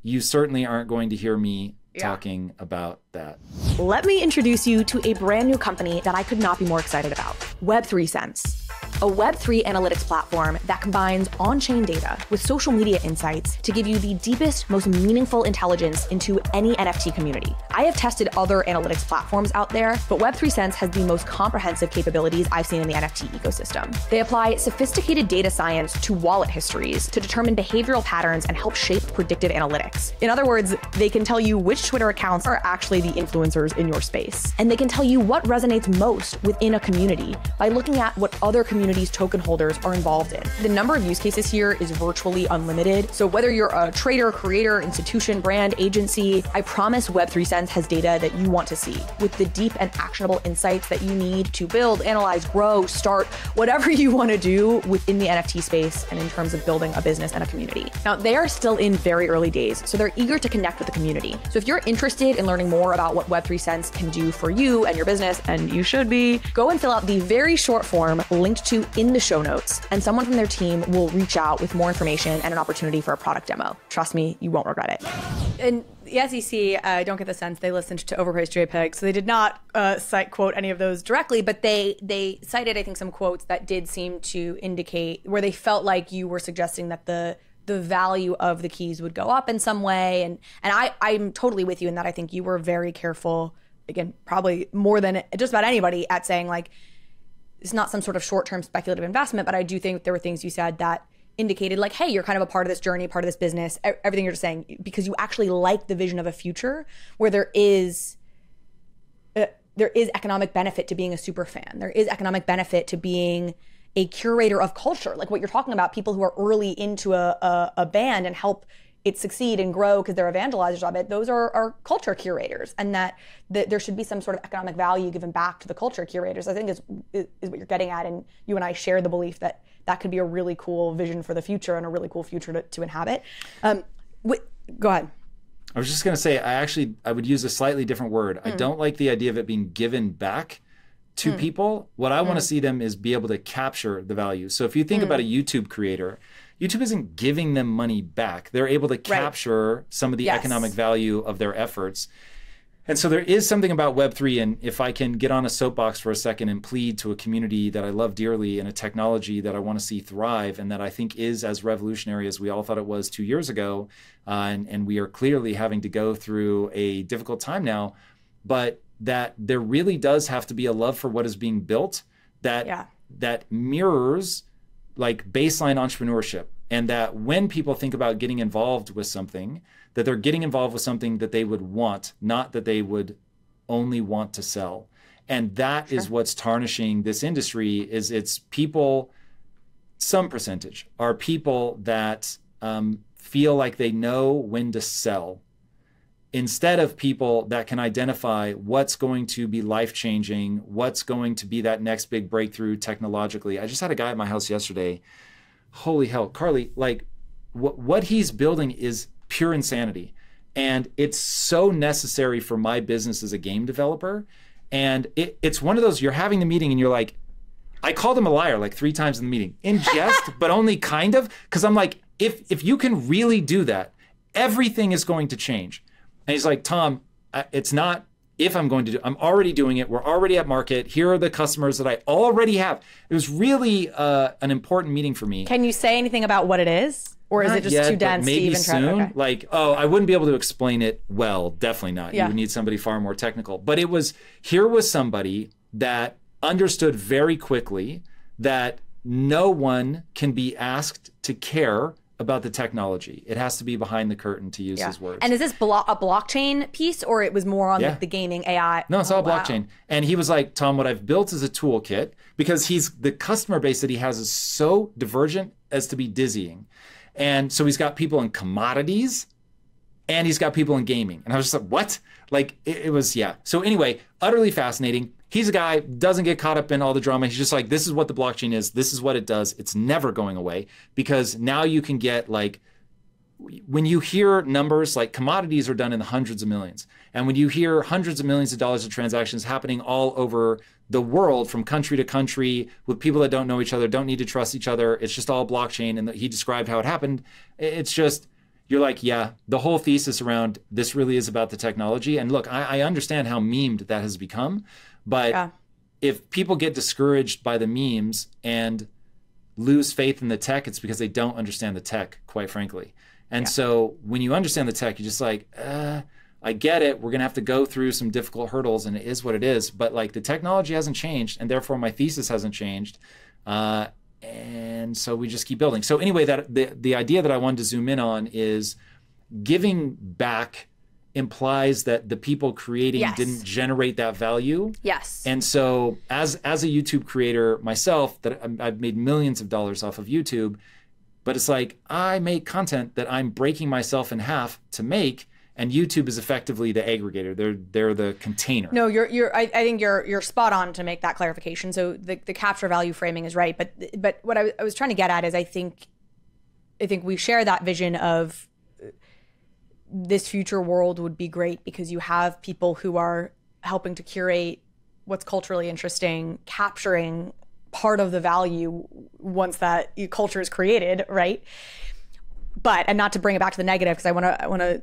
you certainly aren't going to hear me talking about that. Let me introduce you to a brand new company that I could not be more excited about, Web3 Sense. A Web3 analytics platform that combines on-chain data with social media insights to give you the deepest, most meaningful intelligence into any NFT community. I have tested other analytics platforms out there, but Web3 Sense has the most comprehensive capabilities I've seen in the NFT ecosystem. They apply sophisticated data science to wallet histories to determine behavioral patterns and help shape predictive analytics. In other words, they can tell you which Twitter accounts are actually the influencers in your space. And they can tell you what resonates most within a community by looking at what other communities token holders are involved in. The number of use cases here is virtually unlimited. So whether you're a trader, creator, institution, brand, agency, I promise Web3 Sense has data that you want to see with the deep and actionable insights that you need to build, analyze, grow, start, whatever you want to do within the NFT space and in terms of building a business and a community. Now, they are still in very early days, so they're eager to connect with the community. So if you're interested in learning more about what Web3 Sense can do for you and your business, and you should be, go and fill out the very short form linked to in the show notes, and someone from their team will reach out with more information and an opportunity for a product demo. Trust me, you won't regret it. And the SEC, I don't get the sense they listened to Overpriced JPEG, so they did not quote any of those directly, but they cited, I think, some quotes that did seem to indicate where they felt like you were suggesting that the value of the keys would go up in some way. And I'm totally with you in that. I think you were very careful, again, probably more than just about anybody, at saying, like, it's not some sort of short-term speculative investment, but I do think there were things you said that indicated, like, hey, you're kind of a part of this journey, part of this business, everything you're just saying, because you actually like the vision of a future where there is economic benefit to being a super fan. There is economic benefit to being a curator of culture, like what you're talking about, people who are early into a band and help it succeed and grow because they're evangelizers of it. Those are culture curators, and that there should be some sort of economic value given back to the culture curators, I think is what you're getting at. And you and I share the belief that that could be a really cool vision for the future and a really cool future to inhabit. Go ahead. I was just going to say, I would use a slightly different word. I don't like the idea of it being given back to people. What I want to see them is be able to capture the value. So if you think about a YouTube creator, YouTube isn't giving them money back. They're able to capture some of the economic value of their efforts. And so there is something about Web3, and if I can get on a soapbox for a second and plead to a community that I love dearly and a technology that I want to see thrive and that I think is as revolutionary as we all thought it was 2 years ago, and we are clearly having to go through a difficult time now, but that there really does have to be a love for what is being built that mirrors like baseline entrepreneurship, and that when people think about getting involved with something, that they're getting involved with something that they would want, not that they would only want to sell. And that is what's tarnishing this industry, is it's people, some percentage, are people that feel like they know when to sell, instead of people that can identify what's going to be life-changing, what's going to be that next big breakthrough technologically. I just had a guy at my house yesterday. Holy hell, Carly, like what he's building is pure insanity. And it's so necessary for my business as a game developer. And it's one of those, you're having the meeting and you're like, I called him a liar like 3 times in the meeting, in jest, but only kind of, because I'm like, if you can really do that, everything is going to change. And he's like, Tom, it's not if I'm going to do, I'm already doing it. We're already at market. Here are the customers that I already have. It was really an important meeting for me. Can you say anything about what it is? Or is Not it just yet, too but dense maybe to even try? soon. Okay. Like, I wouldn't be able to explain it well. Definitely not. Yeah. You would need somebody far more technical. But here was somebody that understood very quickly that no one can be asked to care about the technology. It has to be behind the curtain, to use his words. And is this a blockchain piece, or it was more on the gaming AI? No, it's all blockchain. And he was like, Tom, what I've built is a toolkit, because the customer base that he has is so divergent as to be dizzying. And so he's got people in commodities and he's got people in gaming. And I was just like, what? Like, it was, yeah. So anyway, utterly fascinating. He's a guy, doesn't get caught up in all the drama. He's just like, this is what the blockchain is. This is what it does. It's never going away, because now you can get, like, when you hear numbers, like commodities are done in the hundreds of millions. And when you hear hundreds of millions of dollars of transactions happening all over the world, from country to country, with people that don't know each other, don't need to trust each other, it's just all blockchain. And he described how it happened. It's just, you're like, yeah, the whole thesis around this really is about the technology. And look, I understand how memed that has become. But if people get discouraged by the memes and lose faith in the tech, it's because they don't understand the tech, quite frankly. And so when you understand the tech, you're just like, I get it. We're going to have to go through some difficult hurdles, and it is what it is. But like, the technology hasn't changed, and therefore my thesis hasn't changed. And so we just keep building. So anyway, the idea that I wanted to zoom in on is giving back implies that the people creating didn't generate that value. Yes. And so as a YouTube creator myself, that I've made millions of dollars off of YouTube, but it's like, I make content that I'm breaking myself in half to make, and YouTube is effectively the aggregator. They're the container. No, I think you're spot on to make that clarification. So the capture value framing is right, but what I was trying to get at is I think we share that vision of this future world would be great because you have people who are helping to curate what's culturally interesting, capturing part of the value once that culture is created, right? And not to bring it back to the negative, because I want to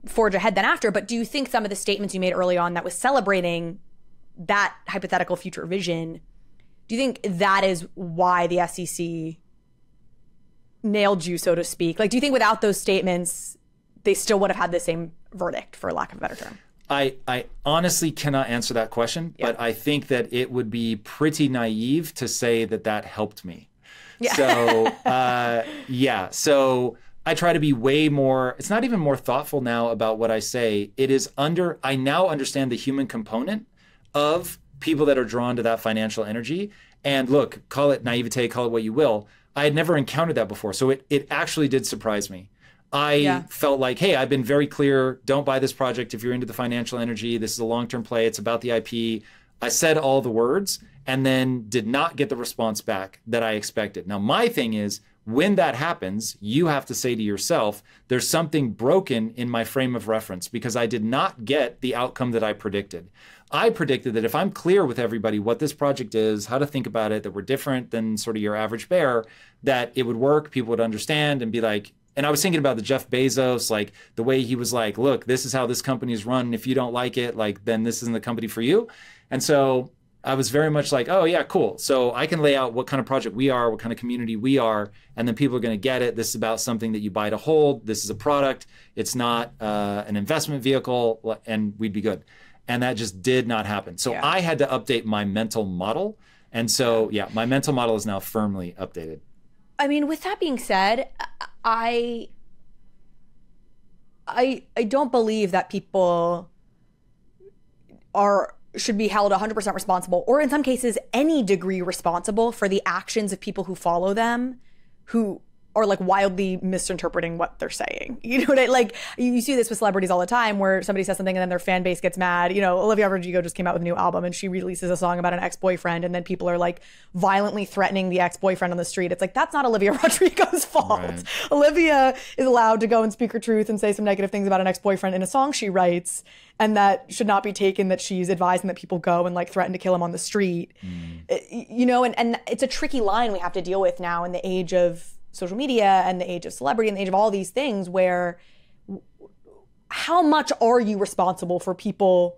forge ahead then after, but do you think some of the statements you made early on that was celebrating that hypothetical future vision, do you think that is why the SEC nailed you, so to speak? Like, do you think without those statements, they still would have had the same verdict, for lack of a better term? I honestly cannot answer that question, but I think that it would be pretty naive to say that helped me. Yeah. So, so I try to be way more, it's not even more thoughtful now about what I say. I now understand the human component of people that are drawn to that financial energy. And look, call it naivete, call it what you will. I had never encountered that before. So it actually did surprise me. I felt like, hey, I've been very clear. Don't buy this project if you're into the financial energy. This is a long-term play. It's about the IP. I said all the words and then did not get the response back that I expected. Now, my thing is, when that happens, you have to say to yourself, there's something broken in my frame of reference, because I did not get the outcome that I predicted. I predicted that if I'm clear with everybody what this project is, how to think about it, that we're different than sort of your average bear, that it would work, people would understand and be like, and I was thinking about the Jeff Bezos, like the way he was like, look, this is how this company is run. And if you don't like it, like, then this isn't the company for you. And so I was very much like, oh yeah, cool. So I can lay out what kind of project we are, what kind of community we are, and then people are going to get it. This is about something that you buy to hold. This is a product. It's not an investment vehicle, and we'd be good. And that just did not happen. So I had to update my mental model. And so, my mental model is now firmly updated. I mean, with that being said, I don't believe that people should be held 100% responsible, or in some cases, any degree responsible for the actions of people who follow them, who are like wildly misinterpreting what they're saying. You know what like you see this with celebrities all the time, where somebody says something and then their fan base gets mad. You know, Olivia Rodrigo just came out with a new album and she releases a song about an ex-boyfriend, and then people are like violently threatening the ex-boyfriend on the street. It's like, that's not Olivia Rodrigo's fault. Right. Olivia is allowed to go and speak her truth and say some negative things about an ex-boyfriend in a song she writes, and that should not be taken that she's advising that people go and like threaten to kill him on the street. You know, and it's a tricky line we have to deal with now in the age of social media and the age of celebrity and the age of all these things, where how much are you responsible for people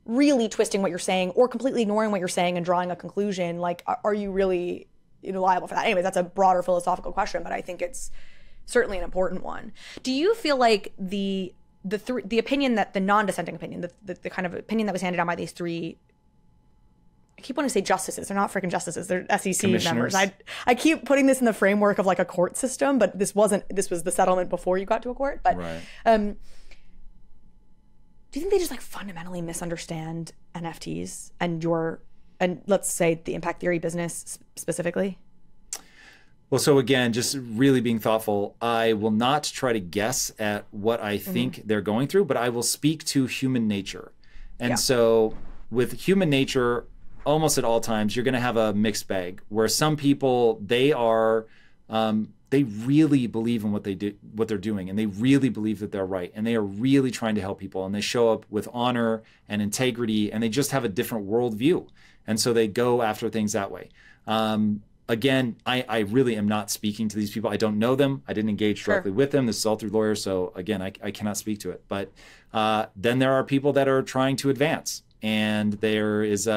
really twisting what you're saying or completely ignoring what you're saying and drawing a conclusion? Like, are you really liable for that? Anyways, that's a broader philosophical question, but I think it's certainly an important one. Do you feel like the opinion that the non-dissenting opinion, the kind of opinion that was handed down by these three, I keep wanting to say justices. They're not freaking justices. They're SEC members. I keep putting this in the framework of like a court system, but this was the settlement before you got to a court. But right. Do you think they just like fundamentally misunderstand NFTs and let's say the impact theory business specifically? Well, so again, just really being thoughtful, I will not try to guess at what I think they're going through, but I will speak to human nature. And so with human nature, almost at all times, you're going to have a mixed bag where some people, they really believe in what they're doing, and they really believe that they're right, and they are really trying to help people, and they show up with honor and integrity, and they just have a different worldview. And so they go after things that way. Again, I really am not speaking to these people. I don't know them. I didn't engage directly with them. This is all through lawyers. So again, I cannot speak to it. But then there are people that are trying to advance. And there is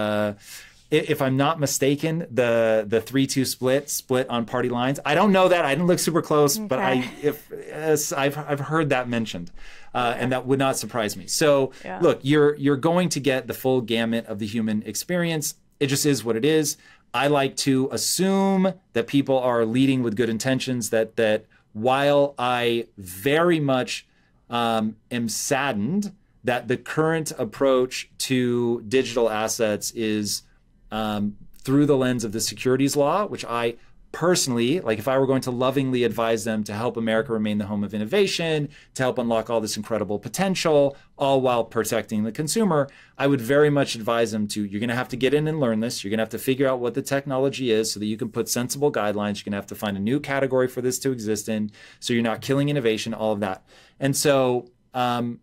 if I'm not mistaken, the 3-2 split on party lines. I don't know that. I didn't look super close, but I've heard that mentioned. And that would not surprise me. So look, you're going to get the full gamut of the human experience. It just is what it is. I like to assume that people are leading with good intentions, that while I very much am saddened that the current approach to digital assets is through the lens of the securities law, which I personally, like if I were going to lovingly advise them to help America remain the home of innovation, to help unlock all this incredible potential, all while protecting the consumer, I would very much advise them to, you're going to have to get in and learn this. You're going to have to figure out what the technology is so that you can put sensible guidelines. You're going to have to find a new category for this to exist in so you're not killing innovation, all of that. And so, all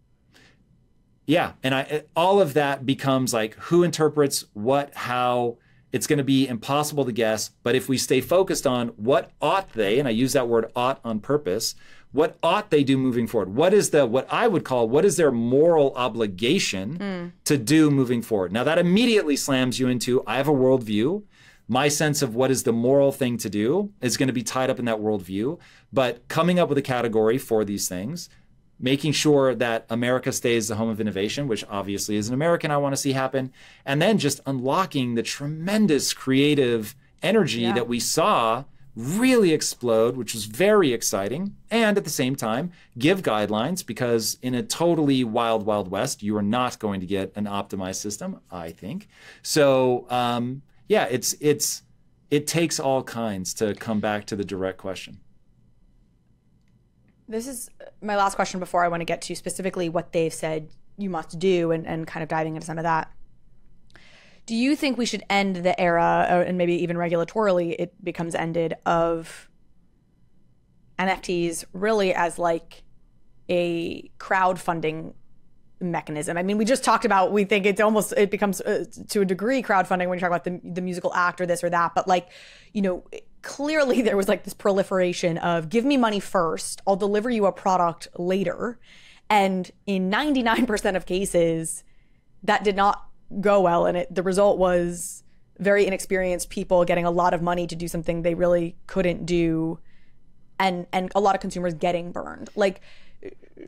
of that becomes like who interprets what, how. It's going to be impossible to guess, but if we stay focused on what ought they, and I use that word ought on purpose, what ought they do moving forward? What is their moral obligation to do moving forward? Now that immediately slams you into, I have a worldview. My sense of what is the moral thing to do is going to be tied up in that worldview, but coming up with a category for these things, making sure that America stays the home of innovation, which obviously as an American I want to see happen, and then just unlocking the tremendous creative energy that we saw really explode, which was very exciting, and at the same time give guidelines, because in a totally wild, wild west, you are not going to get an optimized system, I think. So it takes all kinds to come back to the direct question. This is my last question before I want to get to specifically what they've said you must do and kind of diving into some of that. Do you think we should end the era, and maybe even regulatorily it becomes ended, of NFTs really as like a crowdfunding mechanism? I mean, we just talked about, we think it becomes to a degree crowdfunding when you talk about the musical act or this or that, but like, clearly there was like this proliferation of give me money first, I'll deliver you a product later. And in 99% of cases, that did not go well. And the result was very inexperienced people getting a lot of money to do something they really couldn't do. And a lot of consumers getting burned. Like,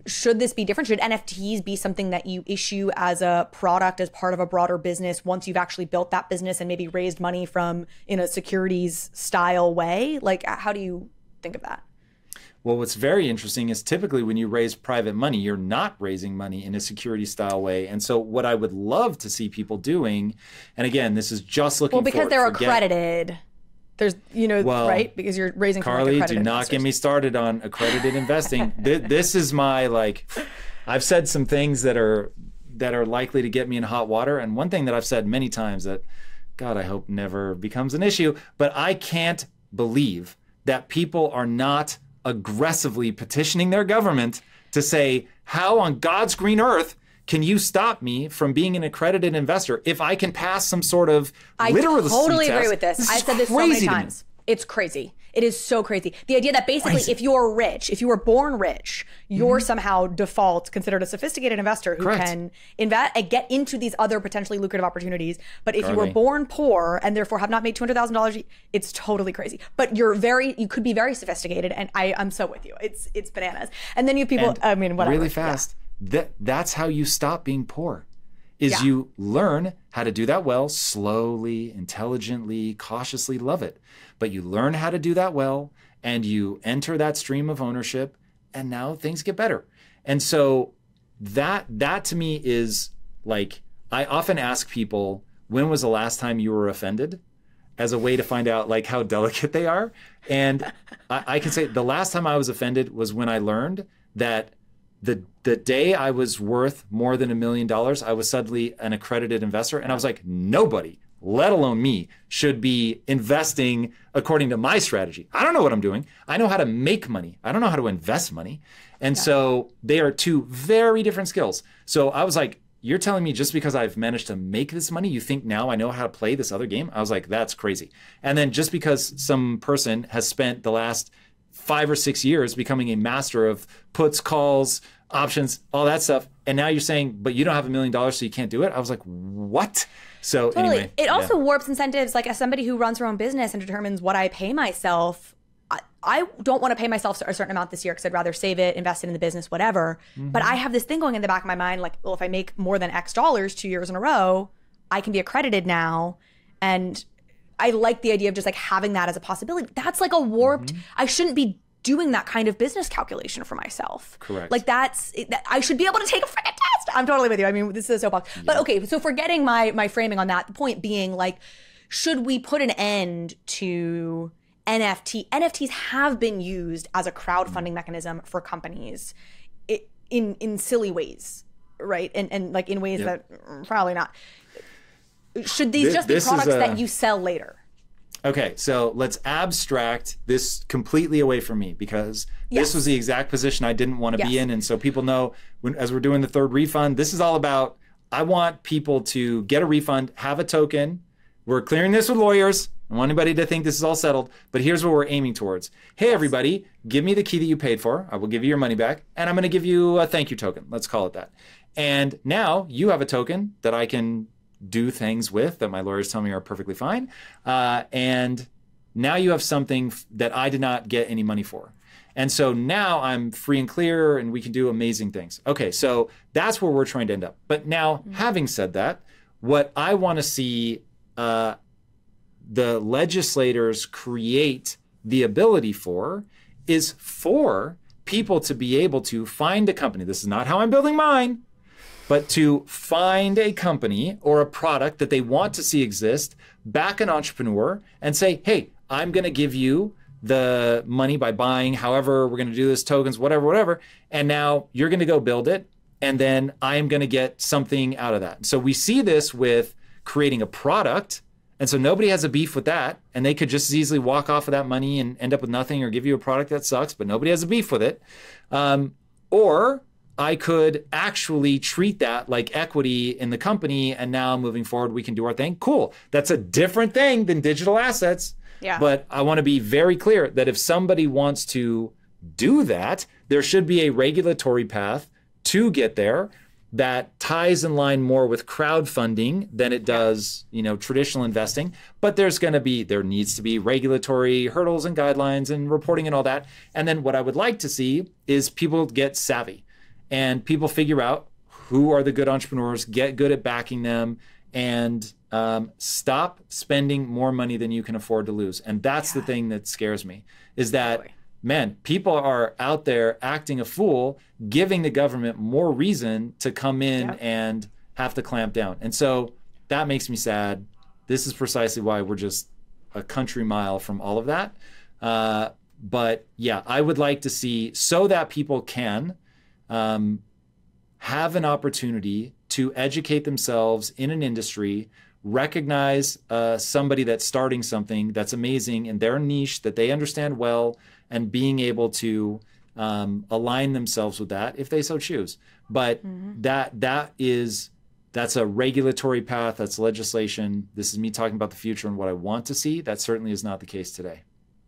should this be different? Should NFTs be something that you issue as a product, as part of a broader business, once you've actually built that business and maybe raised money from in a securities style way? Like, how do you think of that? Well, what's very interesting is typically when you raise private money, you're not raising money in a security style way. And so what I would love to see people doing, and again, this is just looking because they're accredited. There's, right? Because you're raising Carly, from do not get me started on accredited investing. This is my, I've said some things that are likely to get me in hot water. And one thing that I've said many times that, God, I hope never becomes an issue, but I can't believe that people are not aggressively petitioning their government to say, how on God's green earth can you stop me from being an accredited investor if I can pass some sort of literacy test? I totally agree with this. I've said this so many times. It's crazy. It is so crazy. The idea that basically if you're rich, if you were born rich, you're somehow default considered a sophisticated investor who can invest and get into these other potentially lucrative opportunities. But if you were born poor and therefore have not made $200,000, it's totally crazy. But you could be very sophisticated, and I'm so with you. It's bananas. And then you have people, And I mean, whatever. really fast. That's how you stop being poor. You learn how to do that well, slowly, intelligently, cautiously, love it. But you learn how to do that well, and you enter that stream of ownership, and now things get better. And so that to me is like, I often ask people, when was the last time you were offended? As a way to find out like how delicate they are. And I can say the last time I was offended was when I learned that the day I was worth more than $1 million, I was suddenly an accredited investor. And I was like, nobody, let alone me, should be investing according to my strategy. I don't know what I'm doing. I know how to make money. I don't know how to invest money. And so they are two very different skills. So I was like, you're telling me just because I've managed to make this money, you think now I know how to play this other game? I was like, that's crazy. And then just because some person has spent the last 5 or 6 years becoming a master of puts, calls, options, all that stuff, and now you're saying, but you don't have $1 million, so you can't do it? I was like, what? So anyway. It also warps incentives. Like as somebody who runs her own business and determines what I pay myself, I don't want to pay myself a certain amount this year because I'd rather save it, invest it in the business, whatever. But I have this thing going in the back of my mind, like, well, if I make more than X dollars 2 years in a row, I can be accredited now. And I like the idea of just like having that as a possibility. That's like a warped, I shouldn't be doing that kind of business calculation for myself. Correct. Like I should be able to take a freaking test. I'm totally with you. I mean, this is a soapbox. Yeah. But okay, so forgetting my framing on that, the point being like, should we put an end to NFTs have been used as a crowdfunding mechanism for companies in silly ways, right? And like in ways that probably not. Should these just be products that you sell later? Okay, so let's abstract this completely away from me because this was the exact position I didn't want to be in. And so people know, as we're doing the third refund, this is all about, I want people to get a refund, have a token. We're clearing this with lawyers. I don't want anybody to think this is all settled, but here's what we're aiming towards. Hey, everybody, give me the key that you paid for. I will give you your money back, and I'm going to give you a thank you token. Let's call it that. And now you have a token that I can do things with that my lawyers tell me are perfectly fine. And now you have something that I did not get any money for. And so now I'm free and clear and we can do amazing things. Okay, so that's where we're trying to end up. But now, having said that, what I want to see the legislators create the ability for is for people to be able to find a company. This is not how I'm building mine, but to find a company or a product that they want to see exist, back an entrepreneur and say, hey, I'm going to give you the money by buying, however we're going to do this, tokens, whatever. And now you're going to go build it. And then I'm going to get something out of that. So we see this with creating a product. And so nobody has a beef with that. And they could just as easily walk off of that money and end up with nothing or give you a product that sucks, but nobody has a beef with it. Or I could actually treat that like equity in the company. And now moving forward, we can do our thing. Cool. That's a different thing than digital assets. Yeah. But I want to be very clear that if somebody wants to do that, there should be a regulatory path to get there that ties in line more with crowdfunding than it does, traditional investing. But there needs to be regulatory hurdles and guidelines and reporting and all that. And then what I would like to see is people get savvy and people figure out who are the good entrepreneurs, get good at backing them, and stop spending more money than you can afford to lose. And that's the thing that scares me, is that man, people are out there acting a fool, giving the government more reason to come in and have to clamp down. And so that makes me sad. This is precisely why we're just a country mile from all of that. But yeah, I would like to see, so that people can have an opportunity to educate themselves in an industry, recognize somebody that's starting something that's amazing in their niche that they understand well, and being able to align themselves with that if they so choose. But that's a regulatory path, that's legislation. This is me talking about the future and what I want to see. That certainly is not the case today.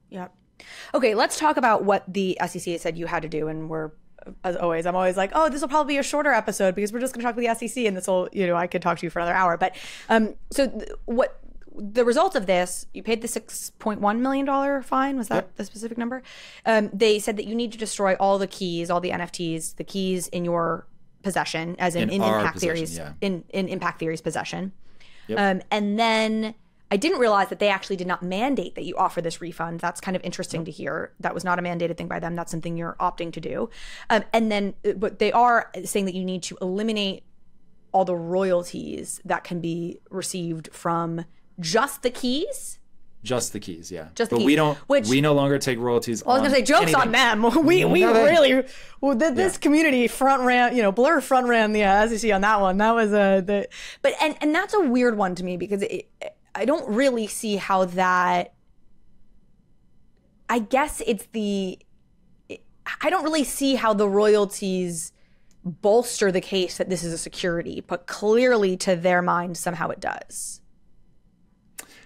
Yep. Okay, let's talk about what the SEC said you had to do. And as always, I'm always like, oh, this will probably be a shorter episode because we're just going to talk with the SEC, and this will, I could talk to you for another hour. But what the results of this, you paid the $6.1 million fine. Was that the specific number? They said that you need to destroy all the keys, all the NFTs, the keys in your possession, as in Impact Theory's in Impact Theory's possession. Yep. And then I didn't realize that they actually did not mandate that you offer this refund. That's kind of interesting to hear. That was not a mandated thing by them. That's something you're opting to do. But they are saying that you need to eliminate all the royalties that can be received from just the keys. Just the keys, yeah. Just the keys. We no longer take royalties. I was going to say, joke's on them. We really, this community front ran, Blur front ran the SEC on that one. That was and that's a weird one to me because I don't really see how that, I guess I don't really see how the royalties bolster the case that this is a security, but clearly to their mind, somehow it does.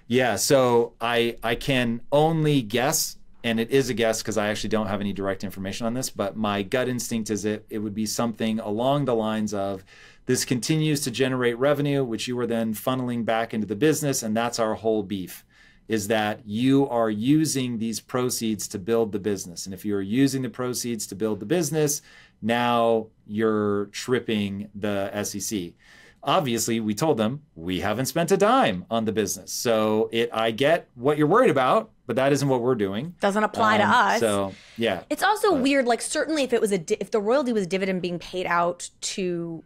Yeah, so I can only guess, and it is a guess because I actually don't have any direct information on this, but my gut instinct is it would be something along the lines of, this continues to generate revenue, which you are then funneling back into the business, and that's our whole beef, is that you are using these proceeds to build the business. And if you're using the proceeds to build the business, now you're tripping the SEC. Obviously, we told them we haven't spent a dime on the business. So I get what you're worried about, but that isn't what we're doing. Doesn't apply to us. So yeah. It's also weird, like certainly if the royalty was a dividend being paid out to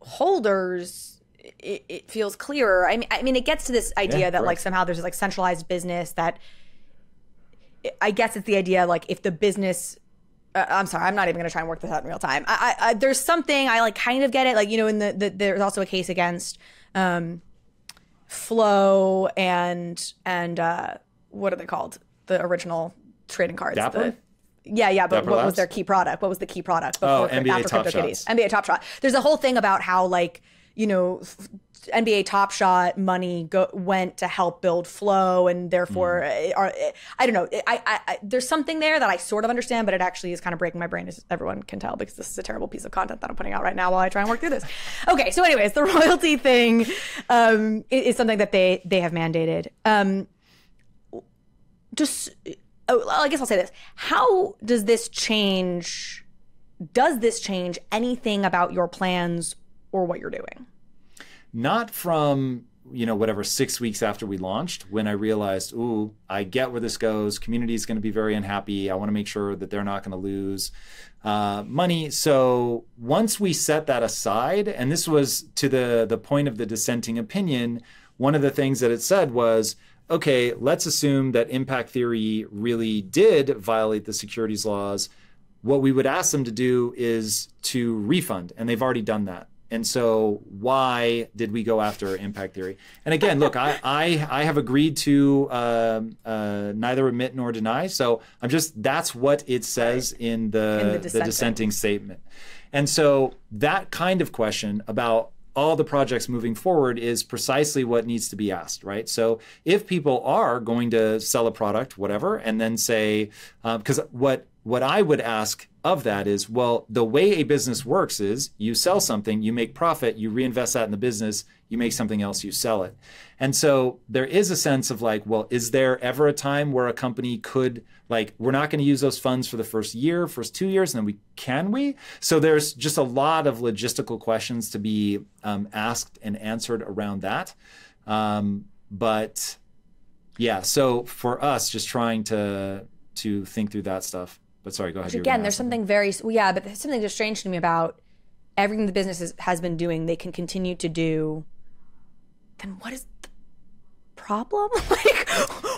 holders, it feels clearer. I mean, it gets to this idea that like somehow there's like centralized business that, I guess it's the idea like if the business, I'm sorry, I'm not even going to try and work this out in real time. There's something, I like kind of get it. Like, there's also a case against Flow and what are they called? The original trading cards. Dapper? But what was their key product? What was the key product before NBA Top Shots? NBA Top Shot. There's a whole thing about how like, NBA Top Shot money went to help build Flow, and therefore, I don't know. There's something there that I sort of understand, but it actually is kind of breaking my brain, as everyone can tell, because this is a terrible piece of content that I'm putting out right now while I try and work through this. Okay, so anyways, the royalty thing is something that they have mandated. I guess I'll say this. How does this change? Does this change anything about your plans or what you're doing? Not from, whatever, 6 weeks after we launched, when I realized, I get where this goes. Community is going to be very unhappy. I want to make sure that they're not going to lose money. So once we set that aside, and this was to the point of the dissenting opinion, one of the things that it said was, okay, let's assume that Impact Theory really did violate the securities laws. What we would ask them to do is to refund, and they've already done that. And so why did we go after Impact Theory? And again, look, I have agreed to neither admit nor deny. So that's what it says in the dissenting statement. And so that kind of question about all the projects moving forward is precisely what needs to be asked, right? So if people are going to sell a product, whatever, and then say, because what I would ask of that is, well, the way a business works is you sell something, you make profit, you reinvest that in the business, you make something else, you sell it. And so there is a sense of like, well, is there ever a time where a company could, like, we're not going to use those funds for the first 2 years, and then can we? So there's just a lot of logistical questions to be asked and answered around that. But yeah, so for us, just trying to think through that stuff. But sorry, go ahead. Again, there's something but there's something just strange to me about everything the business has been doing, they can continue to do. Then what is the problem? Like,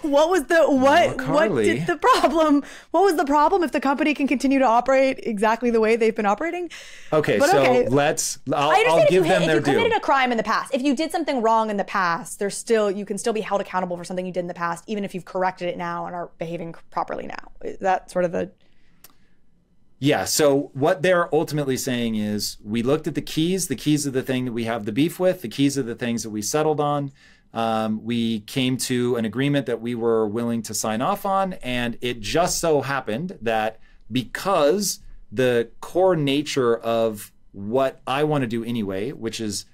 what was the problem? What was the problem if the company can continue to operate exactly the way they've been operating? Okay, I'll give them their due. If you committed a crime in the past, if you did something wrong in the past, you can still be held accountable for something you did in the past, even if you've corrected it now and are behaving properly now. Is that sort of the... Yeah, so what they're ultimately saying is, we looked at the keys. The keys are the thing that we have the beef with. The keys are the things that we settled on. We came to an agreement that we were willing to sign off on, and it just so happened that because the core nature of what I want to do anyway, which is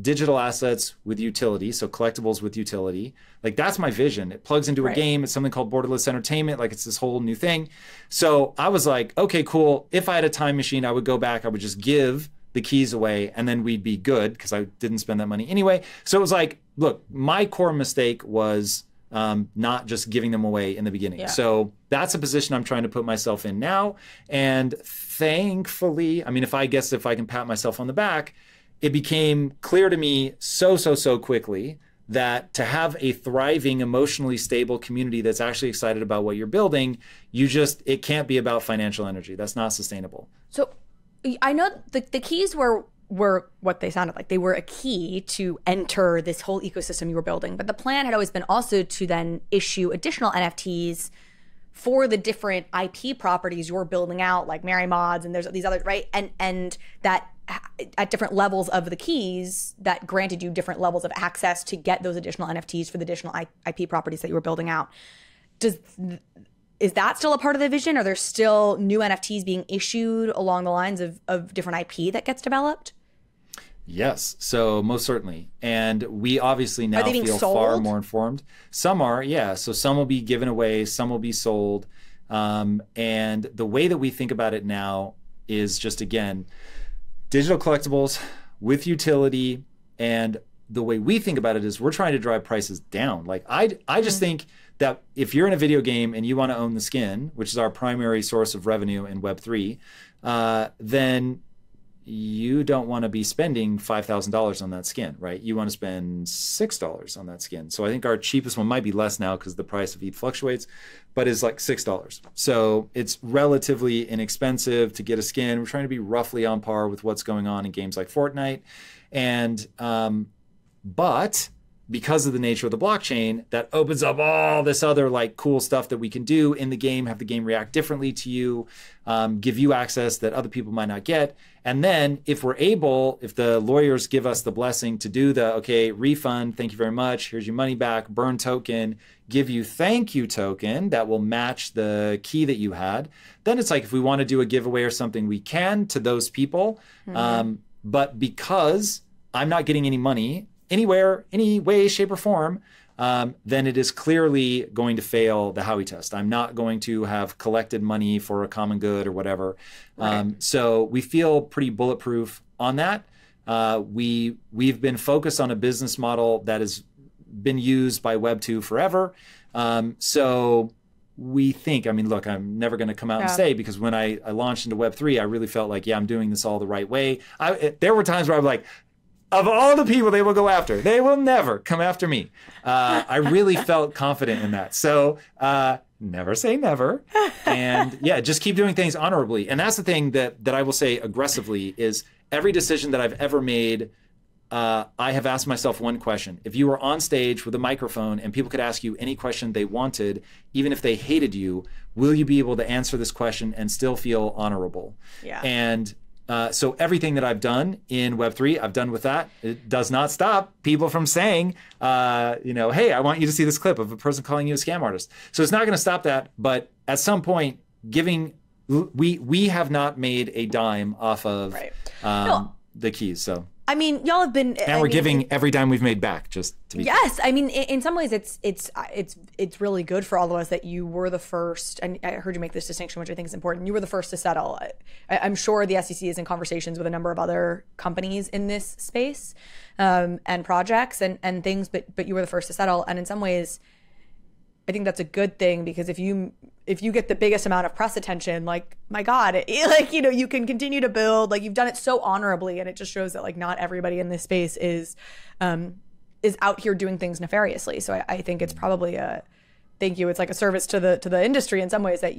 digital assets with utility, so collectibles with utility, like that's my vision. It plugs into a game. It's something called Borderless Entertainment. Like it's this whole new thing. So I was like, okay, cool. If I had a time machine, I would go back. I would just give the keys away and then we'd be good because I didn't spend that money anyway. So it was like, look, my core mistake was not just giving them away in the beginning. Yeah. So that's a position I'm trying to put myself in now. And thankfully, I mean, if I can pat myself on the back, it became clear to me so quickly that to have a thriving, emotionally stable community that's actually excited about what you're building, it can't be about financial energy. That's not sustainable. So I know the keys were what they sounded like. They were a key to enter this whole ecosystem you were building. But the plan had always been also to then issue additional NFTs for the different IP properties you're building out, like Mary Mods and there's these other, right? And that at different levels of the keys that granted you different levels of access to get those additional NFTs for the additional IP properties that you were building out. Is that still a part of the vision? Are there still new NFTs being issued along the lines of different IP that gets developed? Yes, so most certainly. And we obviously now feel far more informed. Some are, yeah. So some will be given away, some will be sold. And the way that we think about it now is just, again, digital collectibles with utility. And the way we think about it is we're trying to drive prices down. Like I just think that if you're in a video game and you want to own the skin, which is our primary source of revenue in Web3, then you don't want to be spending $5,000 on that skin, right? You want to spend $6 on that skin. So I think our cheapest one might be less now because the price of ETH fluctuates, but is like $6. So it's relatively inexpensive to get a skin. We're trying to be roughly on par with what's going on in games like Fortnite. And, but because of the nature of the blockchain, that opens up all this other like cool stuff that we can do in the game, have the game react differently to you, give you access that other people might not get. And then if the lawyers give us the blessing to do refund, thank you very much, here's your money back, burn token, give you thank you token that will match the key that you had, then it's like if we want to do a giveaway or something, we can to those people. Mm-hmm. But because I'm not getting any money anywhere, any way, shape, or form, then it is clearly going to fail the Howey test. I'm not going to have collected money for a common good or whatever. Right. So we feel pretty bulletproof on that. We've been focused on a business model that has been used by Web2 forever. So we think, look, I'm never going to come out and say, because when I launched into Web3, I really felt like, I'm doing this all the right way. There were times where I'm like, of all the people they will go after, they will never come after me. I really felt confident in that. So never say never. And just keep doing things honorably. And that's the thing that I will say aggressively is every decision that I've ever made, I have asked myself one question. If you were on stage with a microphone and people could ask you any question they wanted, even if they hated you, will you be able to answer this question and still feel honorable? Yeah. And so everything that I've done in Web3, I've done with that. It does not stop people from saying, hey, I want you to see this clip of a person calling you a scam artist. So it's not going to stop that. But at some point, we have not made a dime off of the keys. So y'all have been, and we're giving every dime we've made back, just to be clear. In some ways, it's really good for all of us that you were the first, and I heard you make this distinction, which I think is important. You were the first to settle. I'm sure the SEC is in conversations with a number of other companies in this space, and projects and things, but you were the first to settle. And in some ways, I think that's a good thing, because if you get the biggest amount of press attention, like, my God, you can continue to build, like, you've done it so honorably, and it just shows that, like, not everybody in this space is out here doing things nefariously. So I think it's probably thank you. It's like a service to the industry in some ways that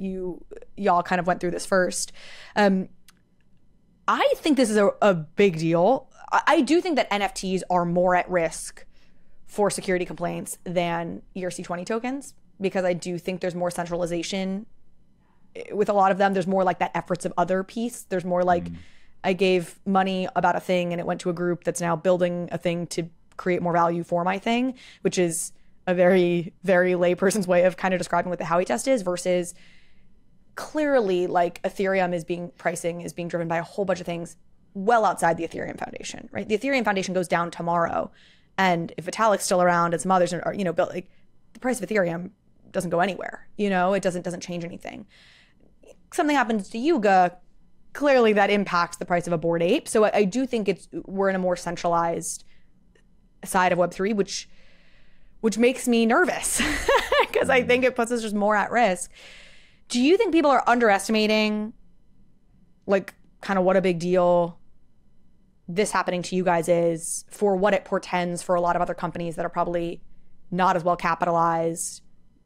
y'all kind of went through this first. I think this is a big deal. I do think that NFTs are more at risk for security complaints than ERC20 tokens, because I do think there's more centralization with a lot of them. There's more like that efforts of other piece. There's more like I gave money about a thing and it went to a group that's now building a thing to create more value for my thing, which is a very, very layperson's way of kind of describing what the Howey test is, versus clearly like Ethereum pricing is being driven by a whole bunch of things well outside the Ethereum Foundation, right? The Ethereum Foundation goes down tomorrow. And if Vitalik's still around and some others are, built, like, the price of Ethereum doesn't go anywhere. It doesn't change anything. Something happens to Yuga, clearly that impacts the price of a Bored Ape. So I do think we're in a more centralized side of Web3, which makes me nervous because I think it puts us just more at risk. Do you think people are underestimating, like, kind of what a big deal this happening to you guys is for what it portends for a lot of other companies that are probably not as well capitalized,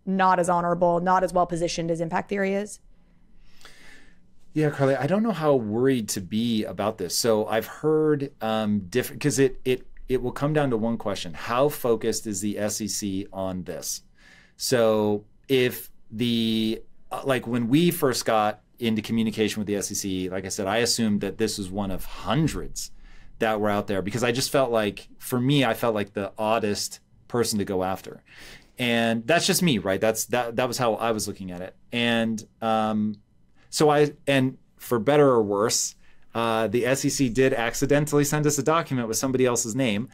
not as honorable, not as well positioned as Impact Theory is? Yeah, Carly, I don't know how worried to be about this. So I've heard different, because it will come down to one question: how focused is the SEC on this? So if when we first got into communication with the SEC, like I said, I assumed that this was one of hundreds that were out there, because I just felt like, for me, I felt like the oddest person to go after. And that's just me, right? That was how I was looking at it. And and for better or worse, the SEC did accidentally send us a document with somebody else's name.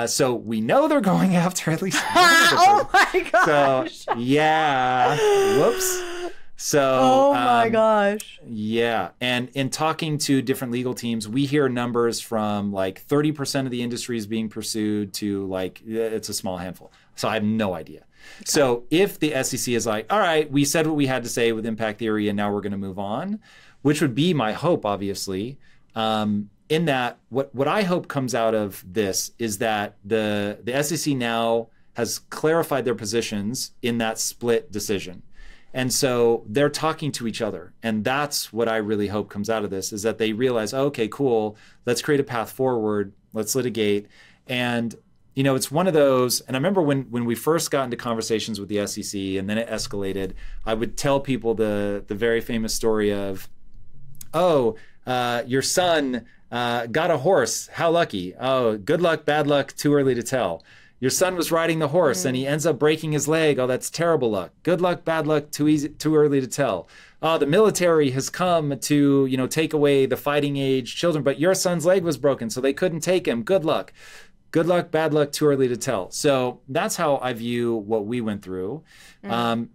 So we know they're going after at least one of the Oh my gosh. So, yeah. Whoops. So, oh my gosh. Yeah. And in talking to different legal teams, we hear numbers from like 30% of the industry is being pursued to like, it's a small handful. So I have no idea. Okay. So if the SEC is like, all right, we said what we had to say with Impact Theory and now we're going to move on, which would be my hope, obviously, in that what I hope comes out of this is that the SEC now has clarified their positions in that split decision. And so they're talking to each other. And that's what I really hope comes out of this, is that they realize, oh, okay, cool, let's create a path forward, let's litigate. And, it's one of those, and I remember when we first got into conversations with the SEC and then it escalated, I would tell people the very famous story of, your son got a horse, how lucky. Oh, good luck, bad luck, too early to tell. Your son was riding the horse and he ends up breaking his leg. Oh, that's terrible luck. Good luck, bad luck, too early to tell. Oh, the military has come to, take away the fighting age children, but your son's leg was broken, so they couldn't take him. Good luck. Good luck, bad luck, too early to tell. So that's how I view what we went through.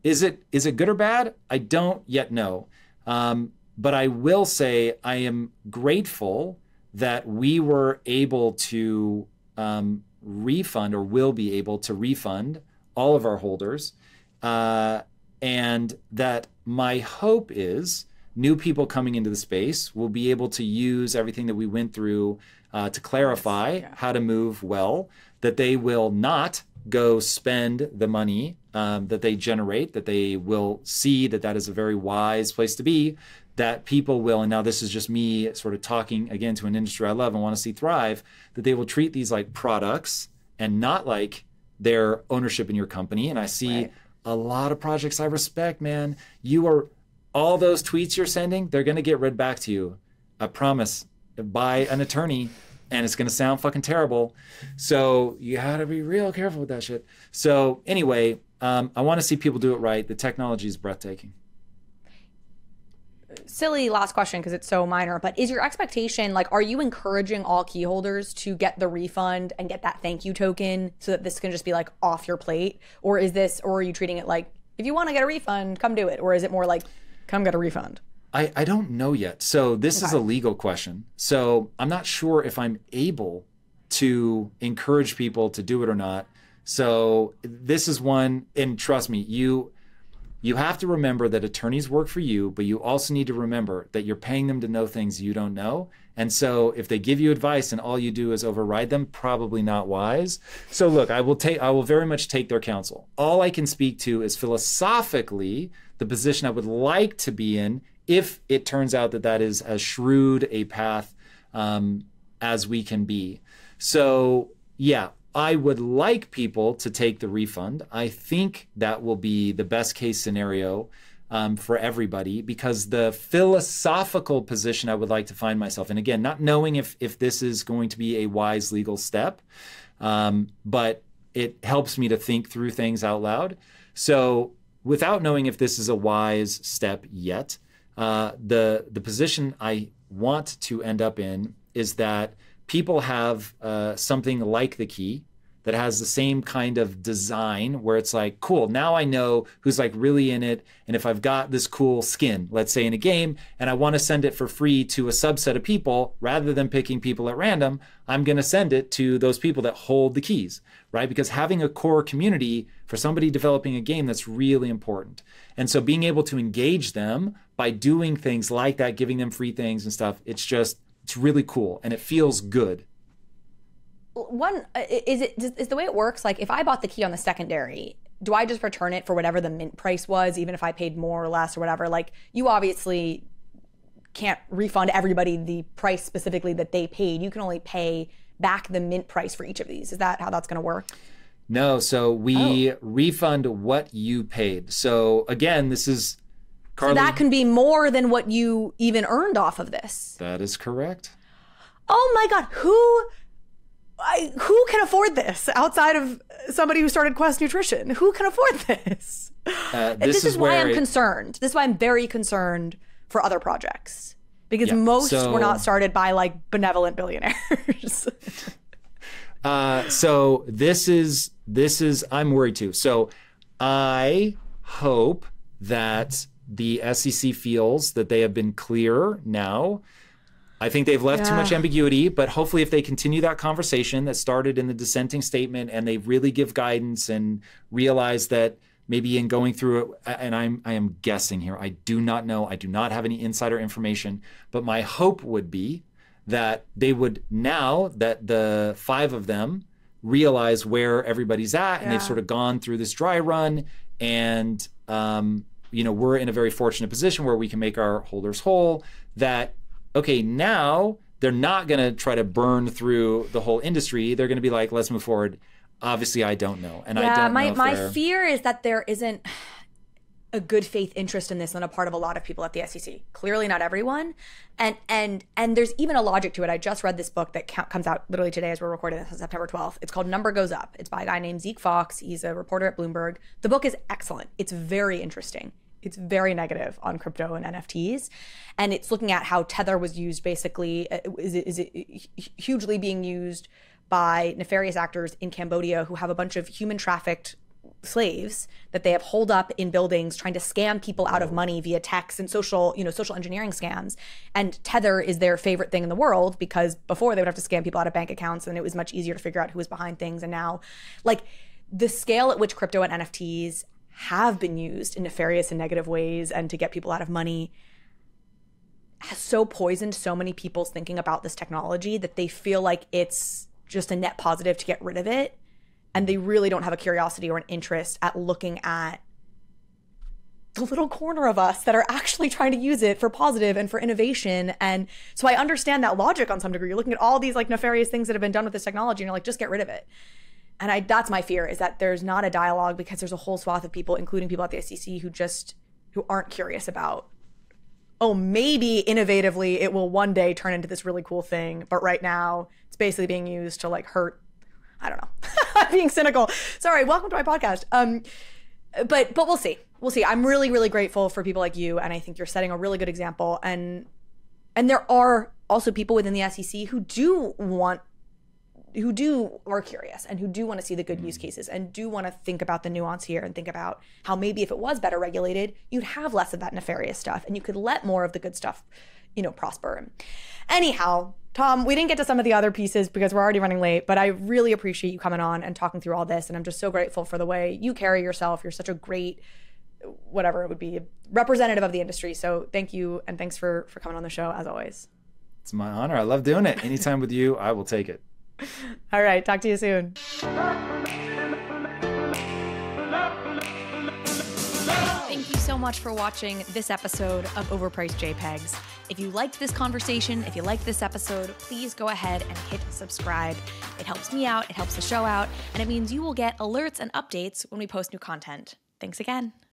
Is it good or bad? I don't yet know. But I will say I am grateful that we were able to refund, or will be able to refund, all of our holders. And that my hope is new people coming into the space will be able to use everything that we went through to clarify how to move well, that they will not go spend the money that they generate, that they will see that is a very wise place to be, that people will, and now this is just me sort of talking again to an industry I love and want to see thrive, that they will treat these like products and not like their ownership in your company. And I see a lot of projects I respect, man. All those tweets you're sending, they're going to get read back to you. I promise, by an attorney, and it's going to sound fucking terrible. So you got to be real careful with that shit. So anyway, I want to see people do it right. The technology is breathtaking. Silly last question because it's so minor, but is your expectation, like, are you encouraging all key holders to get the refund and get that thank you token so that this can just be like off your plate? Or are you treating it like, if you want to get a refund, come do it? Or is it more like, come get a refund? I don't know yet. So this is a legal question. So I'm not sure if I'm able to encourage people to do it or not. So this is one, and trust me, you have to remember that attorneys work for you, but you also need to remember that you're paying them to know things you don't know. And so if they give you advice and all you do is override them, probably not wise. So look, I will very much take their counsel. All I can speak to is philosophically the position I would like to be in if it turns out that is as shrewd a path as we can be. So yeah, I would like people to take the refund. I think that will be the best case scenario for everybody, because the philosophical position I would like to find myself in, again, not knowing if this is going to be a wise legal step, but it helps me to think through things out loud. So without knowing if this is a wise step yet, the position I want to end up in is that people have something like the key that has the same kind of design where it's like, cool, now I know who's like really in it. And if I've got this cool skin, let's say in a game, and I want to send it for free to a subset of people, rather than picking people at random, I'm going to send it to those people that hold the keys, right? Because having a core community for somebody developing a game, that's really important. And so being able to engage them by doing things like that, giving them free things and stuff, it's really cool and it feels good. One, is the way it works, like if I bought the key on the secondary, do I just return it for whatever the mint price was, even if I paid more or less or whatever? Like, you obviously can't refund everybody the price specifically that they paid. You can only pay back the mint price for each of these. Is that how that's going to work? No, so we refund what you paid. So again, this is Carly. So that can be more than what you even earned off of this. That is correct. Oh my God, who can afford this outside of somebody who started Quest Nutrition? Who can afford this? This is why I'm concerned. This is why I'm very concerned for other projects, because most were not started by like benevolent billionaires. So this is I'm worried too. So I hope that the SEC feels that they have been clear now. I think they've left too much ambiguity, but hopefully if they continue that conversation that started in the dissenting statement and they really give guidance and realize that maybe in going through it, and I am guessing here, I do not know, I do not have any insider information, but my hope would be that they would, now that the 5 of them realize where everybody's at and they've sort of gone through this dry run and, we're in a very fortunate position where we can make our holders whole, that okay, now they're not going to try to burn through the whole industry. They're going to be like, let's move forward. Obviously, I don't know. And I don't know. My fear is that there isn't a good faith interest in this on a part of a lot of people at the SEC. Clearly not everyone. And there's even a logic to it. I just read this book that comes out literally today as we're recording this on September 12th. It's called Number Goes Up. It's by a guy named Zeke Fox. He's a reporter at Bloomberg. The book is excellent. It's very interesting. It's very negative on crypto and NFTs. And it's looking at how Tether was used basically, is it hugely being used by nefarious actors in Cambodia who have a bunch of human trafficked slaves that they have holed up in buildings trying to scam people out of money via texts and social engineering scams. And Tether is their favorite thing in the world because before they would have to scam people out of bank accounts and it was much easier to figure out who was behind things. And now, like, the scale at which crypto and NFTs have been used in nefarious and negative ways and to get people out of money has so poisoned so many people's thinking about this technology that they feel like it's just a net positive to get rid of it. And they really don't have a curiosity or an interest at looking at the little corner of us that are actually trying to use it for positive and for innovation. And so I understand that logic on some degree. You're looking at all these like nefarious things that have been done with this technology and you're like, just get rid of it. And that's my fear, is that there's not a dialogue because there's a whole swath of people, including people at the SEC, who aren't curious about, oh, maybe innovatively it will one day turn into this really cool thing. But right now it's basically being used to like hurt. I don't know. I'm being cynical. Sorry. Welcome to my podcast. But we'll see. We'll see. I'm really, really grateful for people like you. And I think you're setting a really good example. And there are also people within the SEC who are curious and who do want to see the good use cases and do want to think about the nuance here and think about how maybe if it was better regulated, you'd have less of that nefarious stuff and you could let more of the good stuff, prosper. Anyhow, Tom, we didn't get to some of the other pieces because we're already running late, but I really appreciate you coming on and talking through all this. And I'm just so grateful for the way you carry yourself. You're such a great, whatever it would be, representative of the industry. So thank you. And thanks for coming on the show as always. It's my honor. I love doing it. Anytime with you, I will take it. All right. Talk to you soon. Thank you so much for watching this episode of Overpriced JPEGs. If you liked this conversation, if you liked this episode, please go ahead and hit subscribe. It helps me out, it helps the show out, and it means you will get alerts and updates when we post new content. Thanks again.